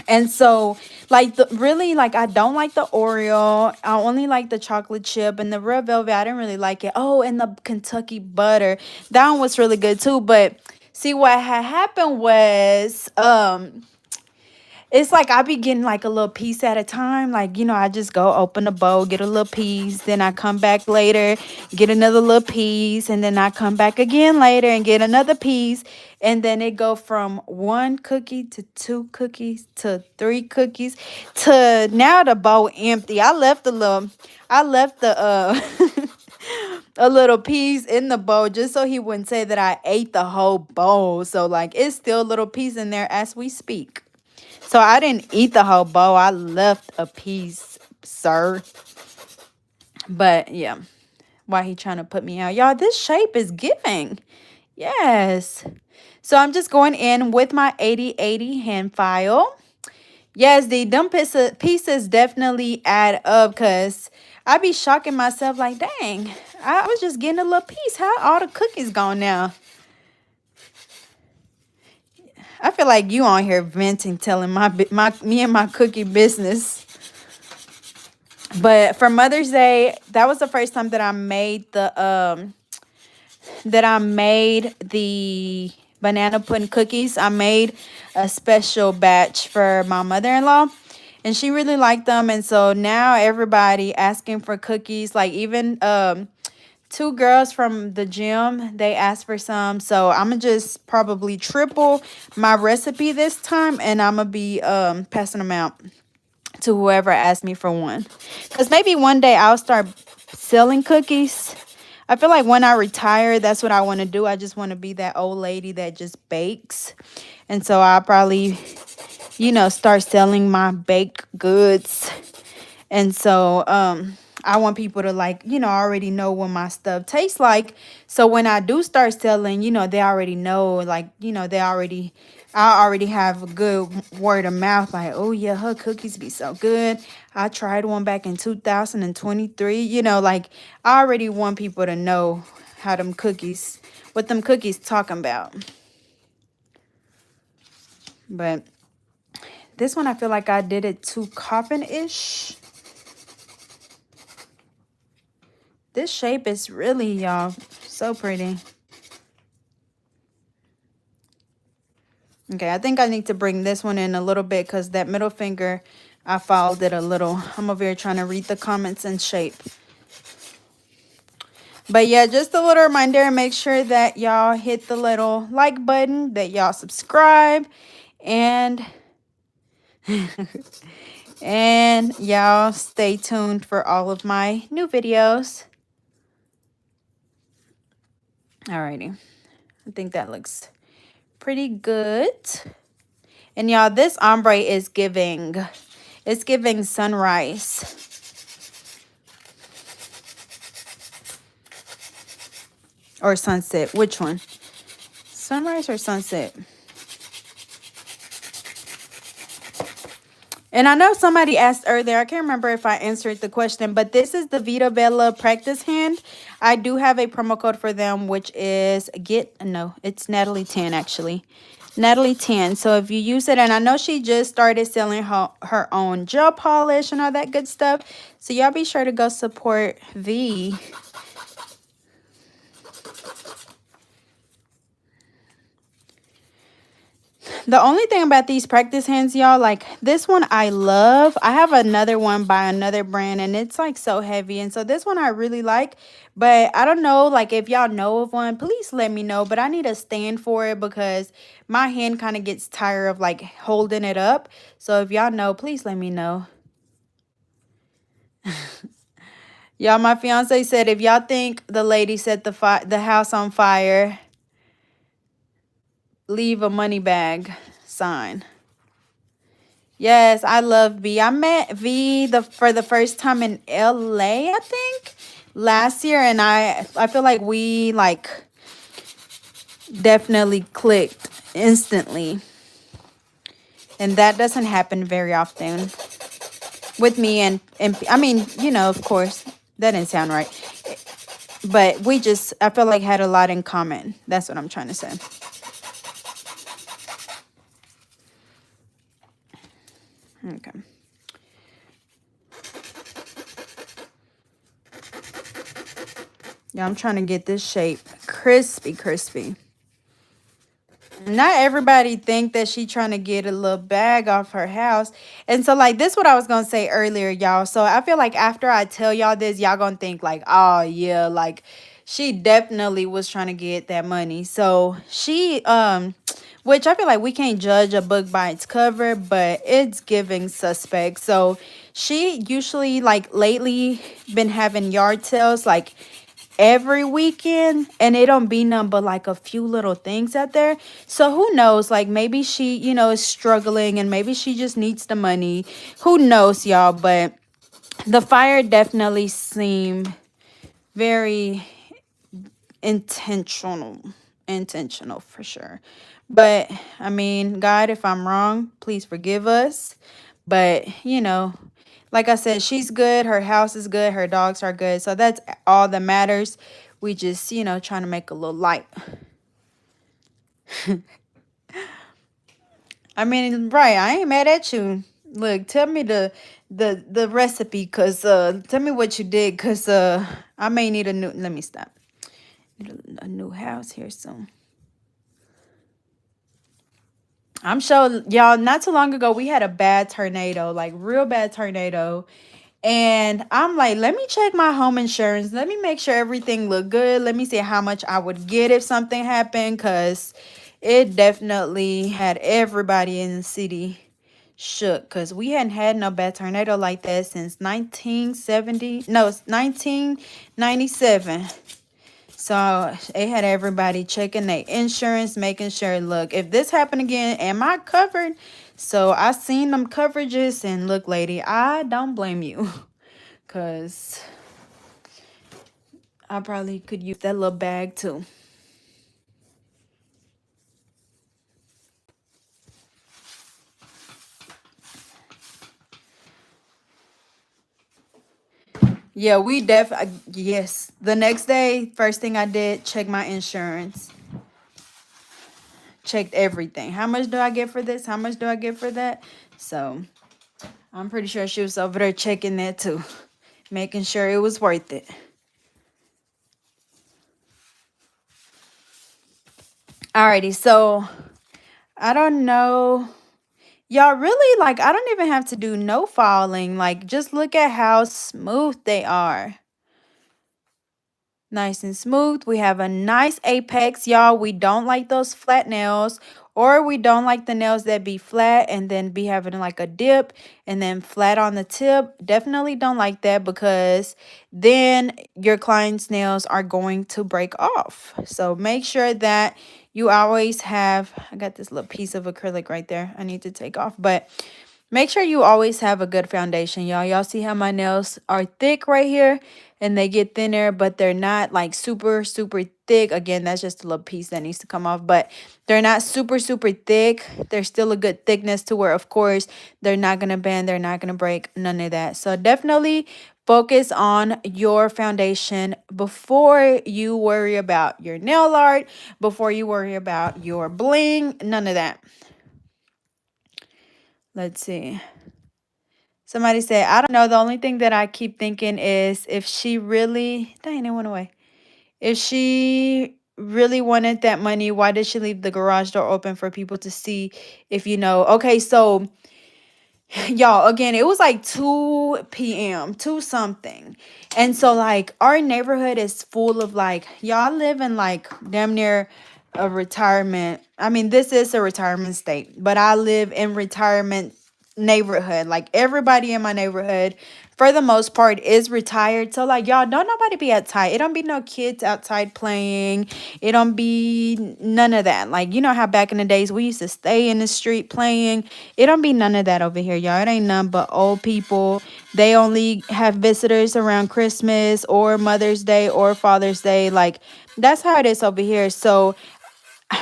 And so, like, really, like, I don't like the Oreo. I only like the chocolate chip and the red velvet. I didn't really like it. Oh, and the Kentucky butter. That one was really good too. But see, what had happened was, it's like I be getting like a little piece at a time. Like, I just go open the bowl, get a little piece, then I come back later, get another little piece, and then I come back again later and get another piece. And then it go from one cookie to two cookies to three cookies to now the bowl empty. I left the a little piece in the bowl just so he wouldn't say that I ate the whole bowl. So like it's still a little piece in there as we speak. So I didn't eat the whole bowl. I left a piece, sir. But yeah, why he trying to put me out? Y'all, this shape is giving. Yes. So I'm just going in with my 80/80 hand file. Yes, the dumb pieces definitely add up because I be shocking myself like, dang, I was just getting a little piece. How all the cookies gone now? I feel like you on here venting, telling me and my cookie business. But for Mother's Day, that was the first time that I made the banana pudding cookies. I made a special batch for my mother-in-law and she really liked them, and so now everybody asking for cookies, like even two girls from the gym, they asked for some. So I'm gonna just probably triple my recipe this time and I'm gonna be passing them out to whoever asked me for one. Because maybe one day I'll start selling cookies. I feel like when I retire, that's what I want to do. I just want to be that old lady that just bakes. And so I'll probably, start selling my baked goods. And so I want people to like, already know what my stuff tastes like. So when I do start selling, they already know, like, I already have a good word of mouth, like, oh yeah, her cookies be so good. I tried one back in 2023, like I already want people to know how them cookies, what them cookies talking about. But this one, I feel like I did it too coffin-ish. This shape is really, y'all, so pretty. Okay, I think I need to bring this one in a little bit because that middle finger, I fouled it a little. I'm over here trying to read the comments and shape. But yeah, just a little reminder, make sure that y'all hit the little like button, that y'all subscribe, and and y'all stay tuned for all of my new videos. Alrighty, I think that looks pretty good. And y'all, this ombre is giving, it's giving sunrise. Or sunset, which one? Sunrise or sunset? And I know somebody asked earlier, I can't remember if I answered the question, but this is the Vita Bella practice hand. I do have a promo code for them, which is it's Natalie 10 actually. Natalie 10. So if you use it, and I know she just started selling her own gel polish and all that good stuff. So y'all be sure to go support V. The only thing about these practice hands, y'all, like this one I love. I have another one by another brand and it's like so heavy. And so this one I really like, but I don't know, like if y'all know of one, please let me know. But I need a stand for it because my hand kind of gets tired of like holding it up. So if y'all know, please let me know. Y'all, my fiance said if y'all think the lady set the house on fire, leave a money bag sign. Yes, I love V. I met V for the first time in LA, I think, last year, and I feel like we like definitely clicked instantly. And that doesn't happen very often with me and I mean, you know, of course, that didn't sound right. But we just, I feel like had a lot in common. That's what I'm trying to say. Okay. Yeah, I'm trying to get this shape crispy. Not everybody think that she trying to get a little bag off her house. And so like this what I was gonna say earlier, y'all. So I feel like after I tell y'all this, y'all gonna think like, oh yeah, like she definitely was trying to get that money. So she which I feel like we can't judge a book by its cover, but it's giving suspect. So she usually like lately been having yard sales like every weekend, and it don't be none but like a few little things out there. So who knows, like maybe she, you know, is struggling and maybe she just needs the money. Who knows, y'all? But the fire definitely seemed very intentional for sure. But I mean, God, if I'm wrong, please forgive us. But you know, like I said, she's good, her house is good, her dogs are good, so that's all that matters. We just, you know, trying to make a little light. I mean, right, I ain't mad at you. Look, tell me the recipe, cause tell me what you did, cause I may need a new, let me stop, need a new house here soon. I'm sure y'all, not too long ago we had a bad tornado, like real bad tornado. And I'm like, let me check my home insurance. Let me make sure everything look good. Let me see how much I would get if something happened, because it definitely had everybody in the city shook, because we hadn't had no bad tornado like that since 1970. No, it's 1997. So it had everybody checking their insurance, making sure, look, if this happened again, am I covered? So I seen them coverages, and look, lady, I don't blame you, because I probably could use that little bag too. Yeah, yes. The next day, first thing I did, check my insurance. Checked everything. How much do I get for this? How much do I get for that? So I'm pretty sure she was over there checking that too, making sure it was worth it. Alrighty, so I don't know. Y'all really like, I don't even have to do no filing. Like, just look at how smooth they are. Nice and smooth. We have a nice apex, y'all. We don't like those flat nails, or we don't like the nails that be flat and then be having like a dip and then flat on the tip. Definitely don't like that, because then your client's nails are going to break off. So make sure that you always have, I got this little piece of acrylic right there I need to take off, but make sure you always have a good foundation, y'all. Y'all see how my nails are thick right here, and they get thinner, but they're not like super, super thick. Again, that's just a little piece that needs to come off, but they're not super, super thick. They're still a good thickness to where, of course, they're not going to bend. They're not going to break. None of that. So definitely focus on your foundation before you worry about your nail art, before you worry about your bling. None of that. Let's see. Somebody said, I don't know. The only thing that I keep thinking is, if she really, dang, it went away. If she really wanted that money, why did she leave the garage door open for people to see? If you know, okay, so y'all, again, it was like 2 p.m., 2 something. And so, like, our neighborhood is full of, like, y'all live in, like, damn near a retirement. I mean, this is a retirement state, but I live in retirement neighborhood. Like, everybody in my neighborhood, for the most part, is retired. So, like, y'all, don't nobody be outside. It don't be no kids outside playing. It don't be none of that. Like, you know how back in the days we used to stay in the street playing. It don't be none of that over here, y'all. It ain't none but old people. They only have visitors around Christmas or Mother's Day or Father's Day. Like, that's how it is over here. So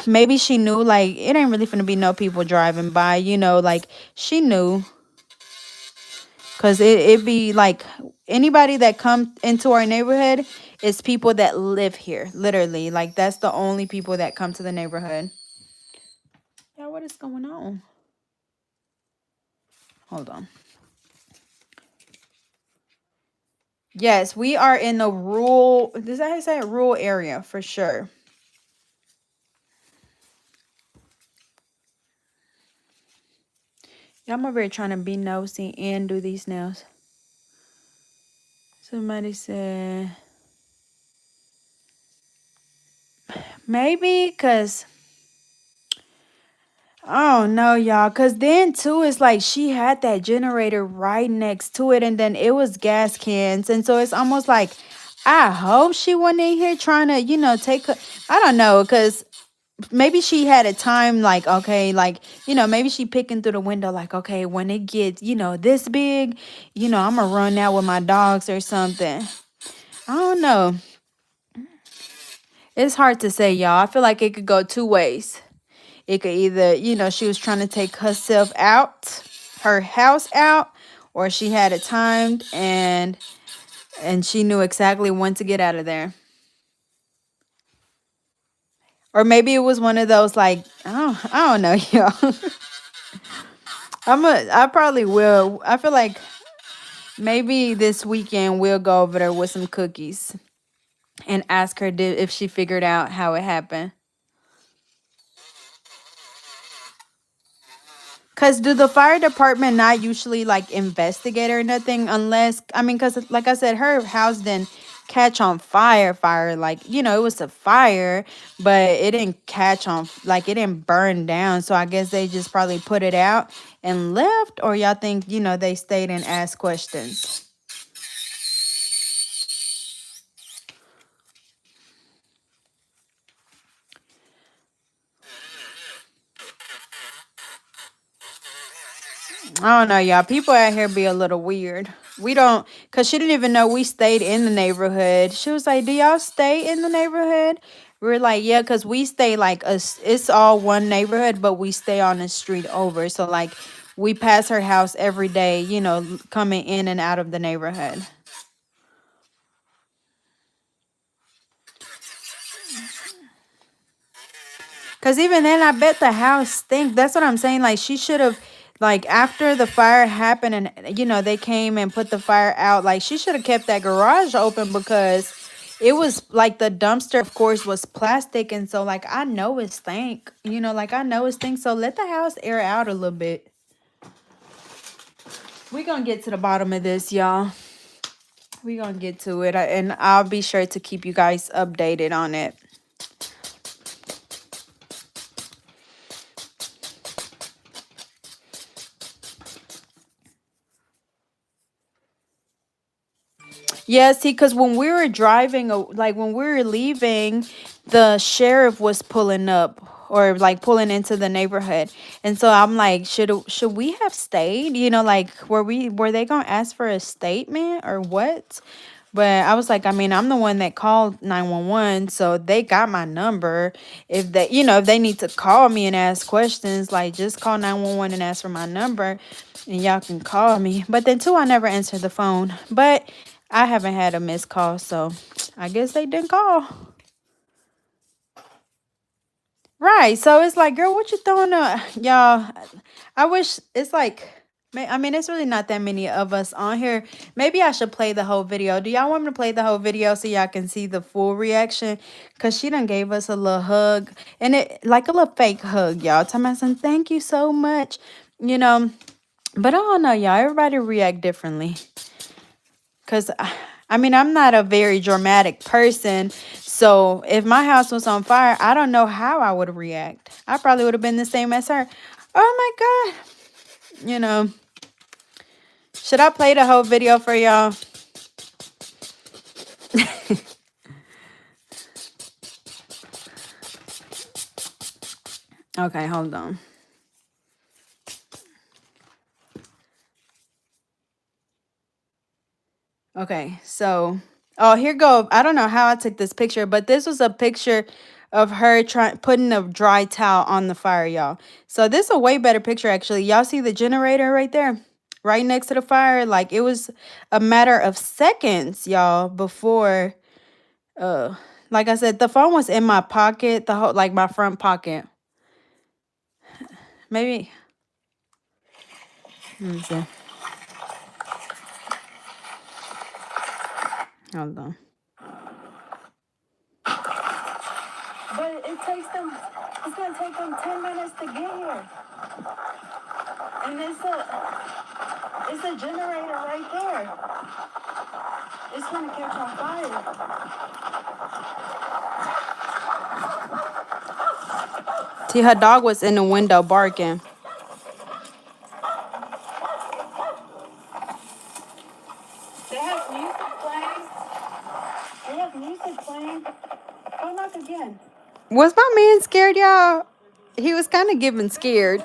maybe she knew, like, it ain't really gonna be no people driving by, like, she knew. Cause it be like, anybody that come into our neighborhood is people that live here, literally. Like, that's the only people that come to the neighborhood. Yeah, what is going on? Hold on. Yes, we are in the rural, does that say rural area for sure? Yeah, I'm over here trying to be nosy and do these nails. Somebody said maybe because I don't know, y'all. Because then, too, it's like she had that generator right next to it, and then it was gas cans. And so it's almost like, I hope she wasn't in here trying to, take her. I don't know, because maybe she had a time, like, okay, like, maybe she picking through the window, like, okay, when it gets, this big, I'm gonna run out with my dogs or something. I don't know. It's hard to say, y'all. I feel like it could go two ways. It could either, she was trying to take herself out, her house out, or she had it timed and she knew exactly when to get out of there. Or maybe it was one of those, like, I don't know, y'all. I probably will. I feel like maybe this weekend we'll go over there with some cookies and ask her if she figured out how it happened. Cause do the fire department not usually like investigate or nothing, unless, I mean, cause like I said, her house didn't catch on fire, like, it was a fire, but it didn't catch on, like, it didn't burn down. So I guess they just probably put it out and left, or y'all think, they stayed and asked questions. I don't know, y'all. People out here be a little weird. We don't, because she didn't even know we stayed in the neighborhood. She was like, do y'all stay in the neighborhood? We're like, yeah, because we stay like, it's all one neighborhood, but we stay on the street over. So, like, we pass her house every day, coming in and out of the neighborhood. Cause even then, I bet the house stink. That's what I'm saying. Like she should have, like after the fire happened, and they came and put the fire out. Like she should have kept that garage open because it was like the dumpster, of course, was plastic, and so like I know it stank. Like I know it stinks. So let the house air out a little bit. We gonna get to the bottom of this, y'all. We gonna get to it, and I'll be sure to keep you guys updated on it. Yeah, see, because when we were driving, like when we were leaving, the sheriff was pulling up or like pulling into the neighborhood, and so I'm like, should we have stayed? Like were they gonna ask for a statement or what? But I was like, I mean, I'm the one that called 911, so they got my number. If they need to call me and ask questions, like just call 911 and ask for my number, and y'all can call me. But then too, I never answered the phone. But I haven't had a missed call, so I guess they didn't call. Right. So it's like, girl, what you throwing y'all? I wish it's like, I mean, it's really not that many of us on here. Maybe I should play the whole video. Do y'all want me to play the whole video so y'all can see the full reaction? Because she done gave us a little hug, and it like a little fake hug, y'all. Talking about some thank you so much, you know. But I don't know, y'all. Everybody react differently. Because, I mean, I'm not a very dramatic person. So if my house was on fire, I don't know how I would react. I probably would have been the same as her. Oh my God. Should I play the whole video for y'all? Okay, hold on. Okay, so here go. I don't know how I took this picture, but this was a picture of her putting a dry towel on the fire, y'all. So this is a way better picture actually. Y'all see the generator right there? Right next to the fire. Like it was a matter of seconds, y'all, before like I said, the phone was in my pocket, the whole like my front pocket. Maybe let me see. Hold on. But it's gonna take them 10 minutes to get here. And it's a generator right there. It's gonna catch on fire. See, her dog was in the window barking. They have music playing. They have music playing. Go knock again. Was my man scared, y'all? He was kind of giving scared.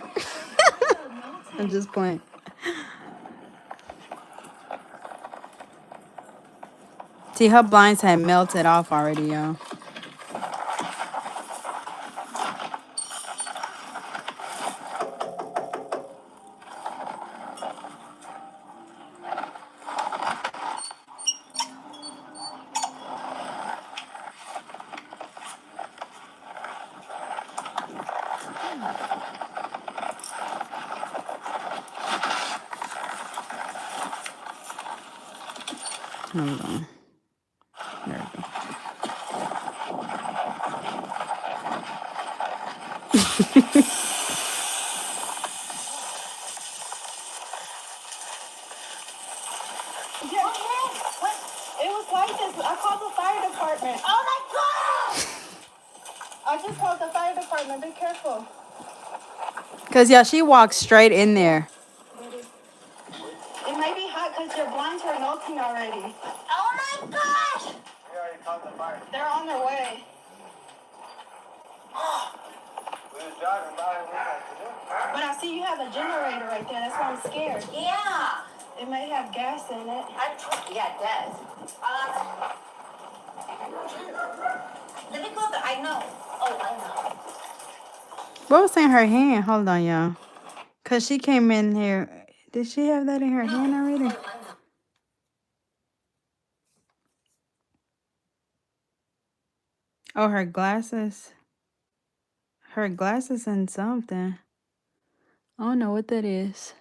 I'm just playing. See, her blinds had melted off already, y'all. Hold on. There we go. It was like this. I called the fire department. Oh my God! I just called the fire department. Be careful. Because, yeah, she walked straight in there. It may be hot because your blinds are melting already. Oh my gosh! We already called the fire. They're on their way. We were driving by and we had to do it. But I see you have a generator right there. That's why I'm scared. Yeah. It may have gas in it. Yeah, it does. Let me go. I know. Oh, I know. What was in her hand? Hold on, y'all. Because she came in here. Did she have that in her hand already? Oh, her glasses. her glasses and something. I don't know what that is.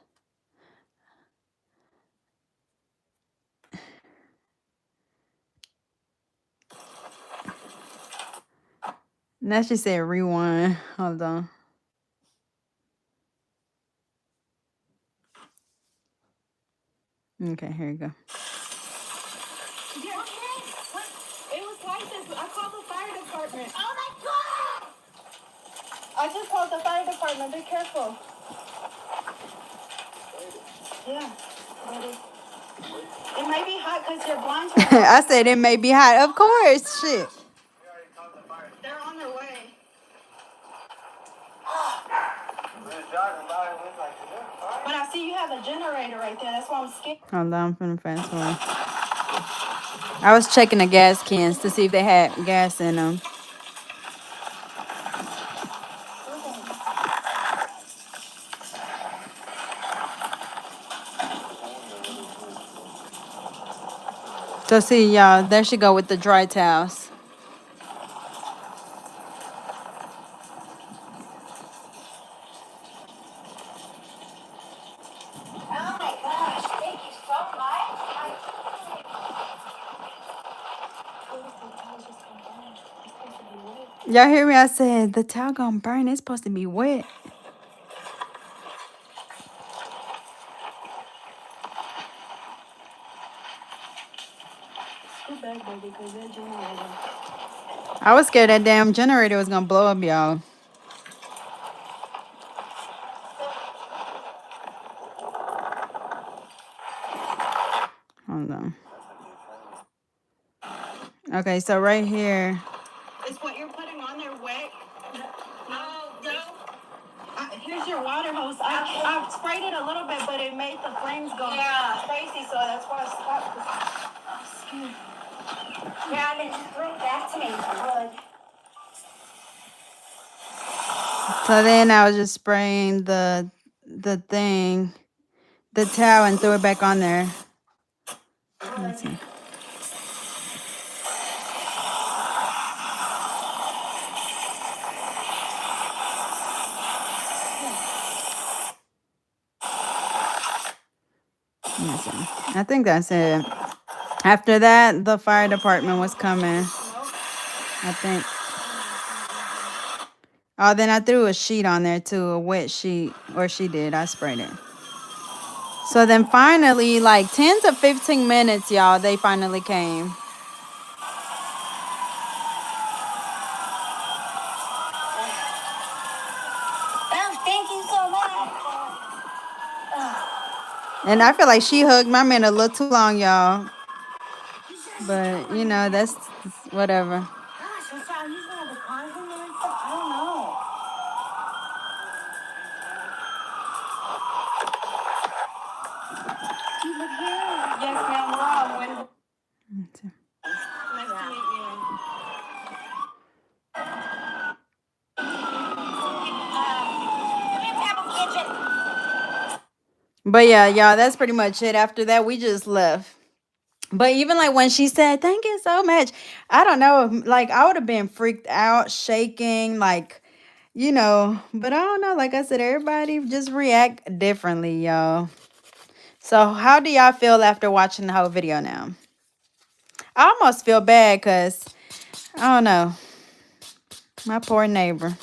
Now she said rewind. Hold on. Okay, here you go. Yeah, okay. It was like this. I called the fire department. Oh my god! I just called the fire department. Be careful. Yeah. It may be hot because your blinds are I said it may be hot. Of course. Shit. They're on their way. But I see you have a generator right there. That's why I'm scared. Hold on, I'm finna fast forward. I was checking the gas cans to see if they had gas in them. So see, y'all, there she go with the dry towels. Oh my gosh, thank you so much. Y'all hear me? I said the towel gonna burn. It's supposed to be wet. Scoot back, baby, because that generator. I was scared that damn generator was gonna blow up, y'all. Hold on. Okay, so right here. Is what you're putting on there wet? No. Here's your water hose. I sprayed it a little bit, but it made the flames go crazy, so that's why I stopped. Excuse me. Yeah, and then just bring it back to me. So then I was just spraying the thing, the towel, and threw it back on there. Let's see. I think that's it. After that, the fire department was coming. I think. Oh, then I threw a sheet on there too, a wet sheet. Or she did. I sprayed it. So then finally, like 10 to 15 minutes, y'all, they finally came. Oh, thank you so much. And I feel like she hugged my man a little too long, y'all. But, you know, that's whatever. Gosh, what's wrong? You have the cars in there and stuff? I don't know. You look here. Yes, ma'am. We're on Wednesday. Nice to meet you. But yeah, y'all, that's pretty much it. After that, we just left. But even like when she said, thank you so much, I don't know. Like, I would have been freaked out, shaking, like, you know. But I don't know. Like I said, everybody just react differently, y'all. So how do y'all feel after watching the whole video now? I almost feel bad because, I don't know, my poor neighbor.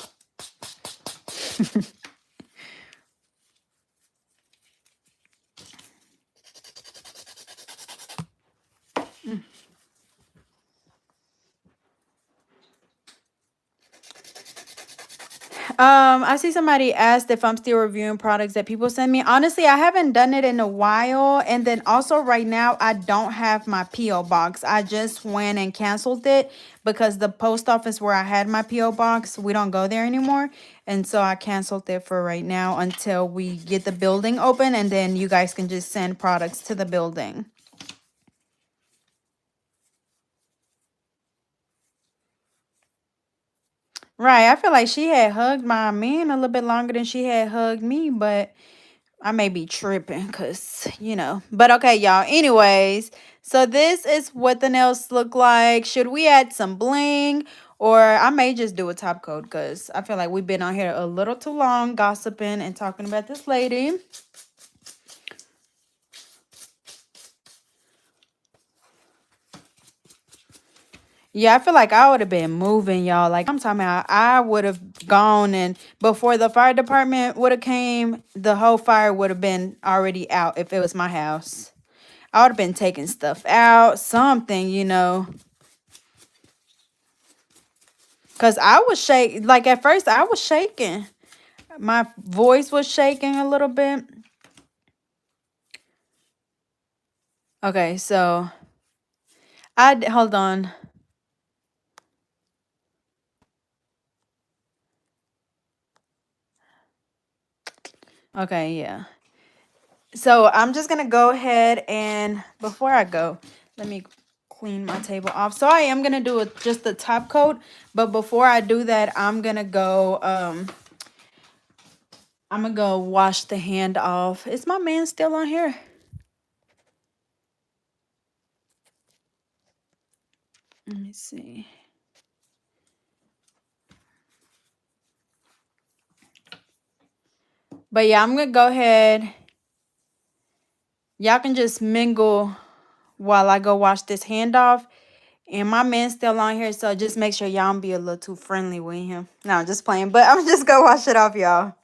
I see somebody asked if I'm still reviewing products that people send me. Honestly, I haven't done it in a while. And then also right now, I don't have my P.O. box. I just went and canceled it because the post office where I had my P.O. box, we don't go there anymore. And so I canceled it for right now until we get the building open, and then you guys can just send products to the building. Right. I feel like she had hugged my man a little bit longer than she had hugged me, but I may be tripping because, you know. But okay, y'all. Anyways, so this is what the nails look like. Should we add some bling Or I may just do a top coat because I feel like we've been on here a little too long gossiping and talking about this lady. Yeah, I feel like I would have been moving, y'all. Like I'm talking about, I would have gone, and before the fire department would have came, the whole fire would have been already out if it was my house. I would have been taking stuff out, something, you know. Cause I was like at first I was shaking. My voice was shaking a little bit. Okay, so hold on. Okay, yeah. So I'm just gonna go ahead and before I go, let me clean my table off. So I am gonna do just the top coat, but before I do that, I'm gonna go wash the hand off. Is my man still on here? Let me see. But yeah, I'm gonna go ahead. Y'all can just mingle while I go wash this hand off. And my man's still on here, so just make sure y'all don't be a little too friendly with him. No, I'm just playing, but I'm just gonna wash it off, y'all.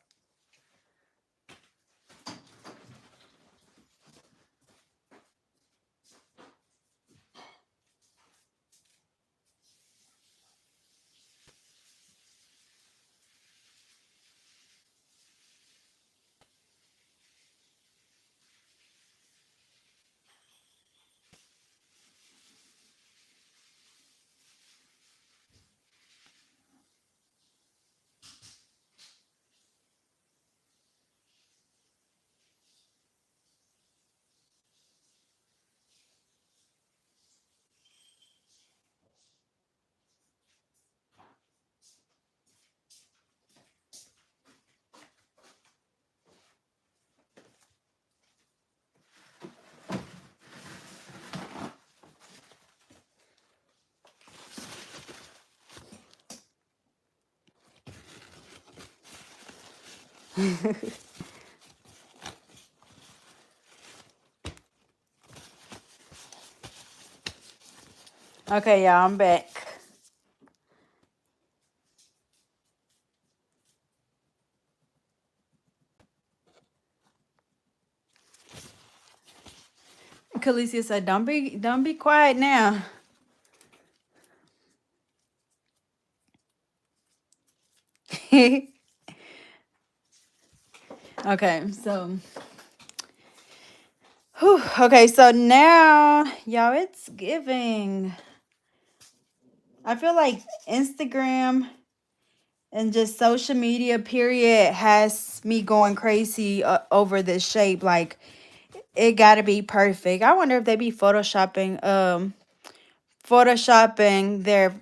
Okay, y'all, I'm back. Khaleesi said, don't be quiet now. Okay, so whew, okay, so now y'all, it's giving. I feel like Instagram and just social media period has me going crazy over this shape. Like it gotta be perfect. I wonder if they be photoshopping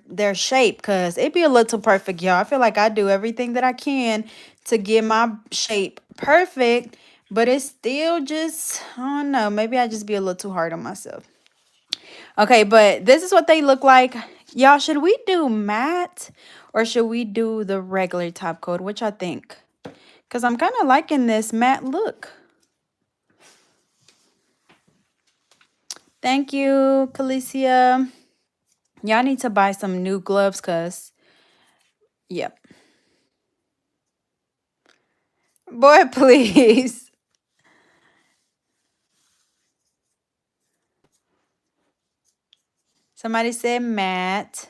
their shape, because it be a little perfect, y'all. I feel like I do everything that I can to get my shape perfect, but it's still just, I don't know, maybe I just be a little too hard on myself. Okay, but this is what they look like. Y'all, should we do matte or should we do the regular top coat? Which I think, because I'm kind of liking this matte look. Thank you, Calicia. Y'all need to buy some new gloves, because, yep. Boy, please. Somebody said matte.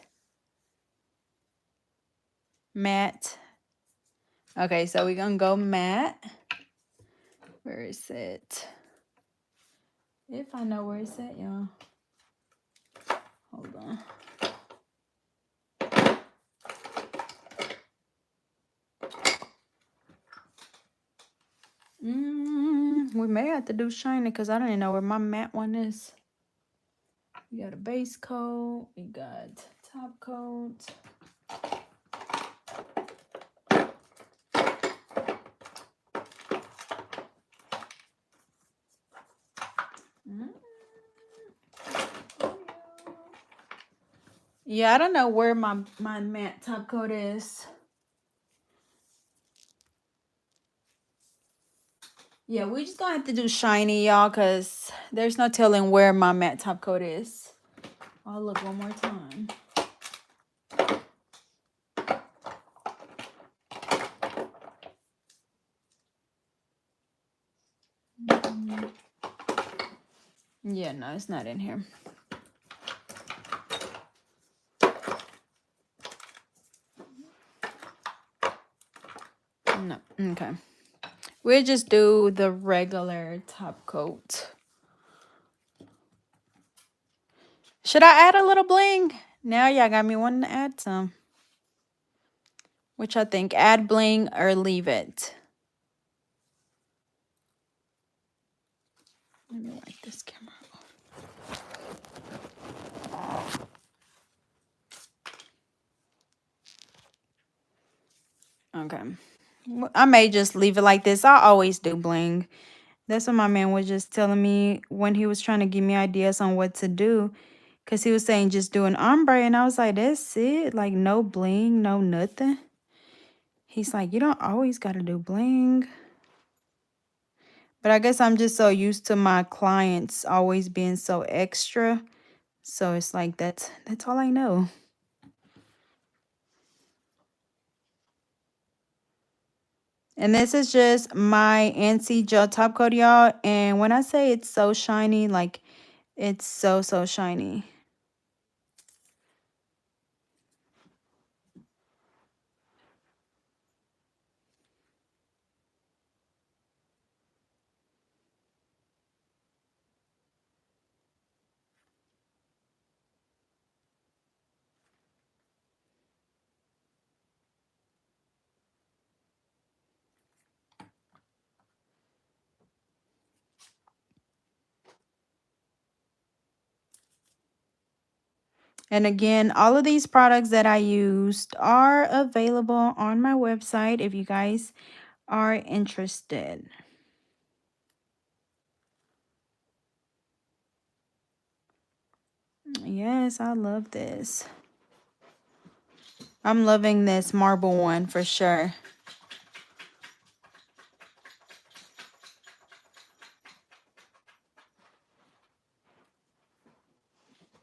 Matte. Okay, so we're going to go matte. Where is it? If I know where it's at, y'all. Hold on. We may have to do shiny, because I don't even know where my matte one is. We got a base coat. We got top coat. Yeah, I don't know where my matte top coat is. Yeah, we just gonna have to do shiny, y'all, because there's no telling where my matte top coat is. I'll look one more time. Yeah, no, it's not in here. No, okay. We'll just do the regular top coat. Should I add a little bling? Now y'all got me wanting to add some. Which I think, add bling or leave it. Let me wipe this camera off. Okay. I may just leave it like this. I always do bling. That's what my man was just telling me when he was trying to give me ideas on what to do. Because he was saying just do an ombre. And I was like, that's it? Like no bling, no nothing. He's like, you don't always got to do bling. But I guess I'm just so used to my clients always being so extra. So it's like that's all I know. And this is just my Ansi gel top coat, y'all. And when I say it's so shiny, like it's so, so shiny. And again, all of these products that I used are available on my website if you guys are interested. Yes, I love this. I'm loving this marble one for sure.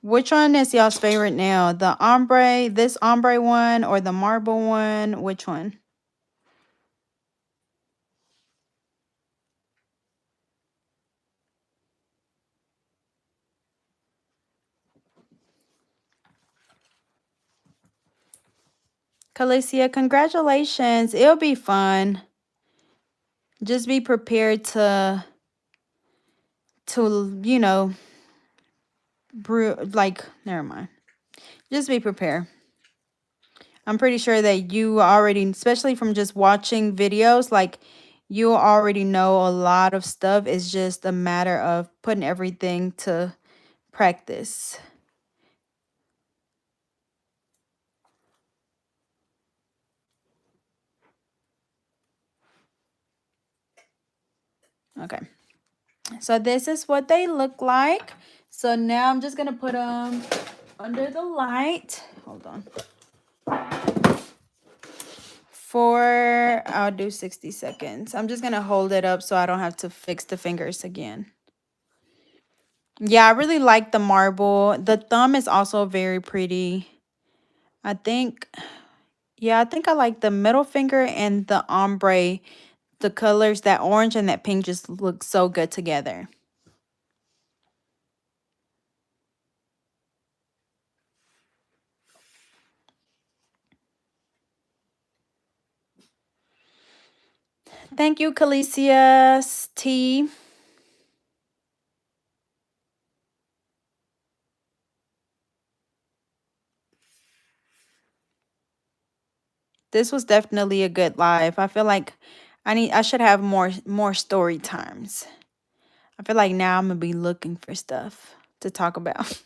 Which one is y'all's favorite now? The ombre, this ombre one, or the marble one? Which one? Calicia, congratulations. It'll be fun. Just be prepared to you know, brew, like, never mind. Just be prepared. I'm pretty sure that you already, especially from just watching videos, like you already know a lot of stuff. It's just a matter of putting everything to practice. Okay. So this is what they look like. So now I'm just going to put them under the light. Hold on. I'll do 60 seconds. I'm just going to hold it up so I don't have to fix the fingers again. Yeah, I really like the marble. The thumb is also very pretty. I think, yeah, I think I like the middle finger and the ombre. The colors, that orange and that pink just look so good together. Thank you, Calicia's T. This was definitely a good live. I feel like I should have more story times. I feel like now I'm gonna be looking for stuff to talk about.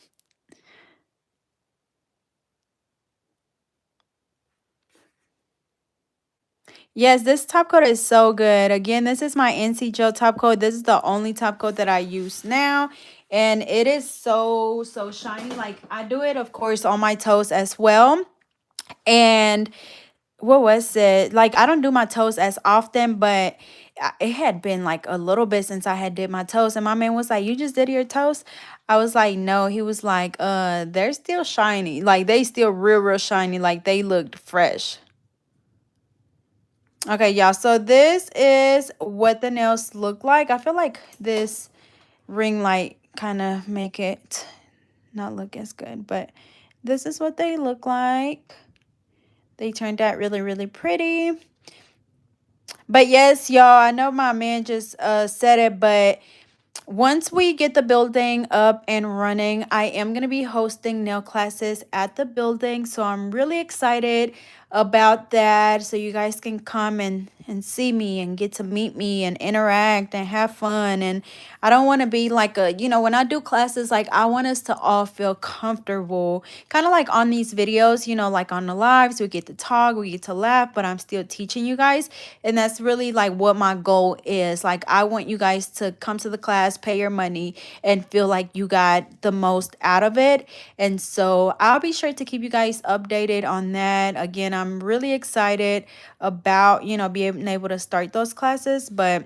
Yes, this top coat is so good. Again, this is my NC Gel top coat. This is the only top coat that I use now. And it is so, so shiny. Like, I do it, of course, on my toes as well. And what was it? Like, I don't do my toes as often, but it had been like a little bit since I had did my toes. And my man was like, "You just did your toes?" I was like, "No." He was like, they're still shiny. Like, they still real, real shiny. Like, they looked fresh. Okay, y'all. So this is what the nails look like. I feel like this ring light kind of make it not look as good, but this is what they look like. They turned out really, really pretty. But yes, y'all, I know my man just said it, but once we get the building up and running, I am going to be hosting nail classes at the building. So I'm really excited about that. So you guys can come and see me and get to meet me and interact and have fun. And I don't want to be like when I do classes, like I want us to all feel comfortable. Kind of like on these videos, like on the lives, we get to talk, we get to laugh, but I'm still teaching you guys. And that's really like what my goal is. Like, I want you guys to come to the class, pay your money, and feel like you got the most out of it. And so I'll be sure to keep you guys updated on that. Again, I'm really excited about, being able to start those classes, but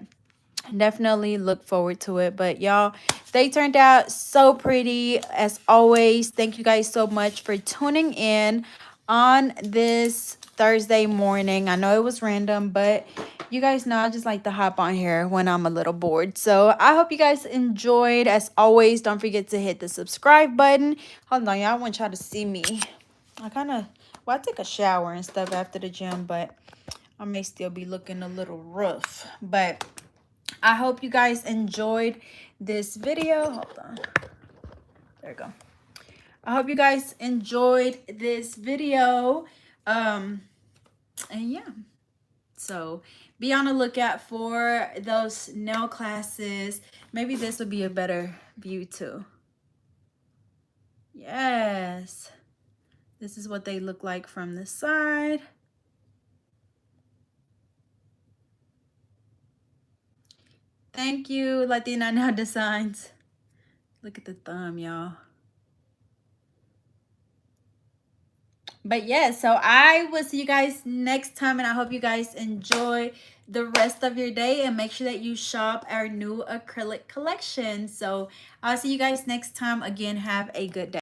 definitely look forward to it. But y'all, they turned out so pretty as always. Thank you guys so much for tuning in on this Thursday morning. I know it was random, but you guys know I just like to hop on here when I'm a little bored. So I hope you guys enjoyed. As always, don't forget to hit the subscribe button. Hold on, y'all, want y'all to see me. I take a shower and stuff after the gym, but I may still be looking a little rough. But I hope you guys enjoyed this video. Hold on. There we go. I hope you guys enjoyed this video. And yeah. So be on the lookout for those nail classes. Maybe this would be a better view too. Yes. This is what they look like from the side. Thank you, Latina Nail Designs. Look at the thumb, y'all. But yeah, so I will see you guys next time, and I hope you guys enjoy the rest of your day, and make sure that you shop our new acrylic collection. So I'll see you guys next time. Again, have a good day.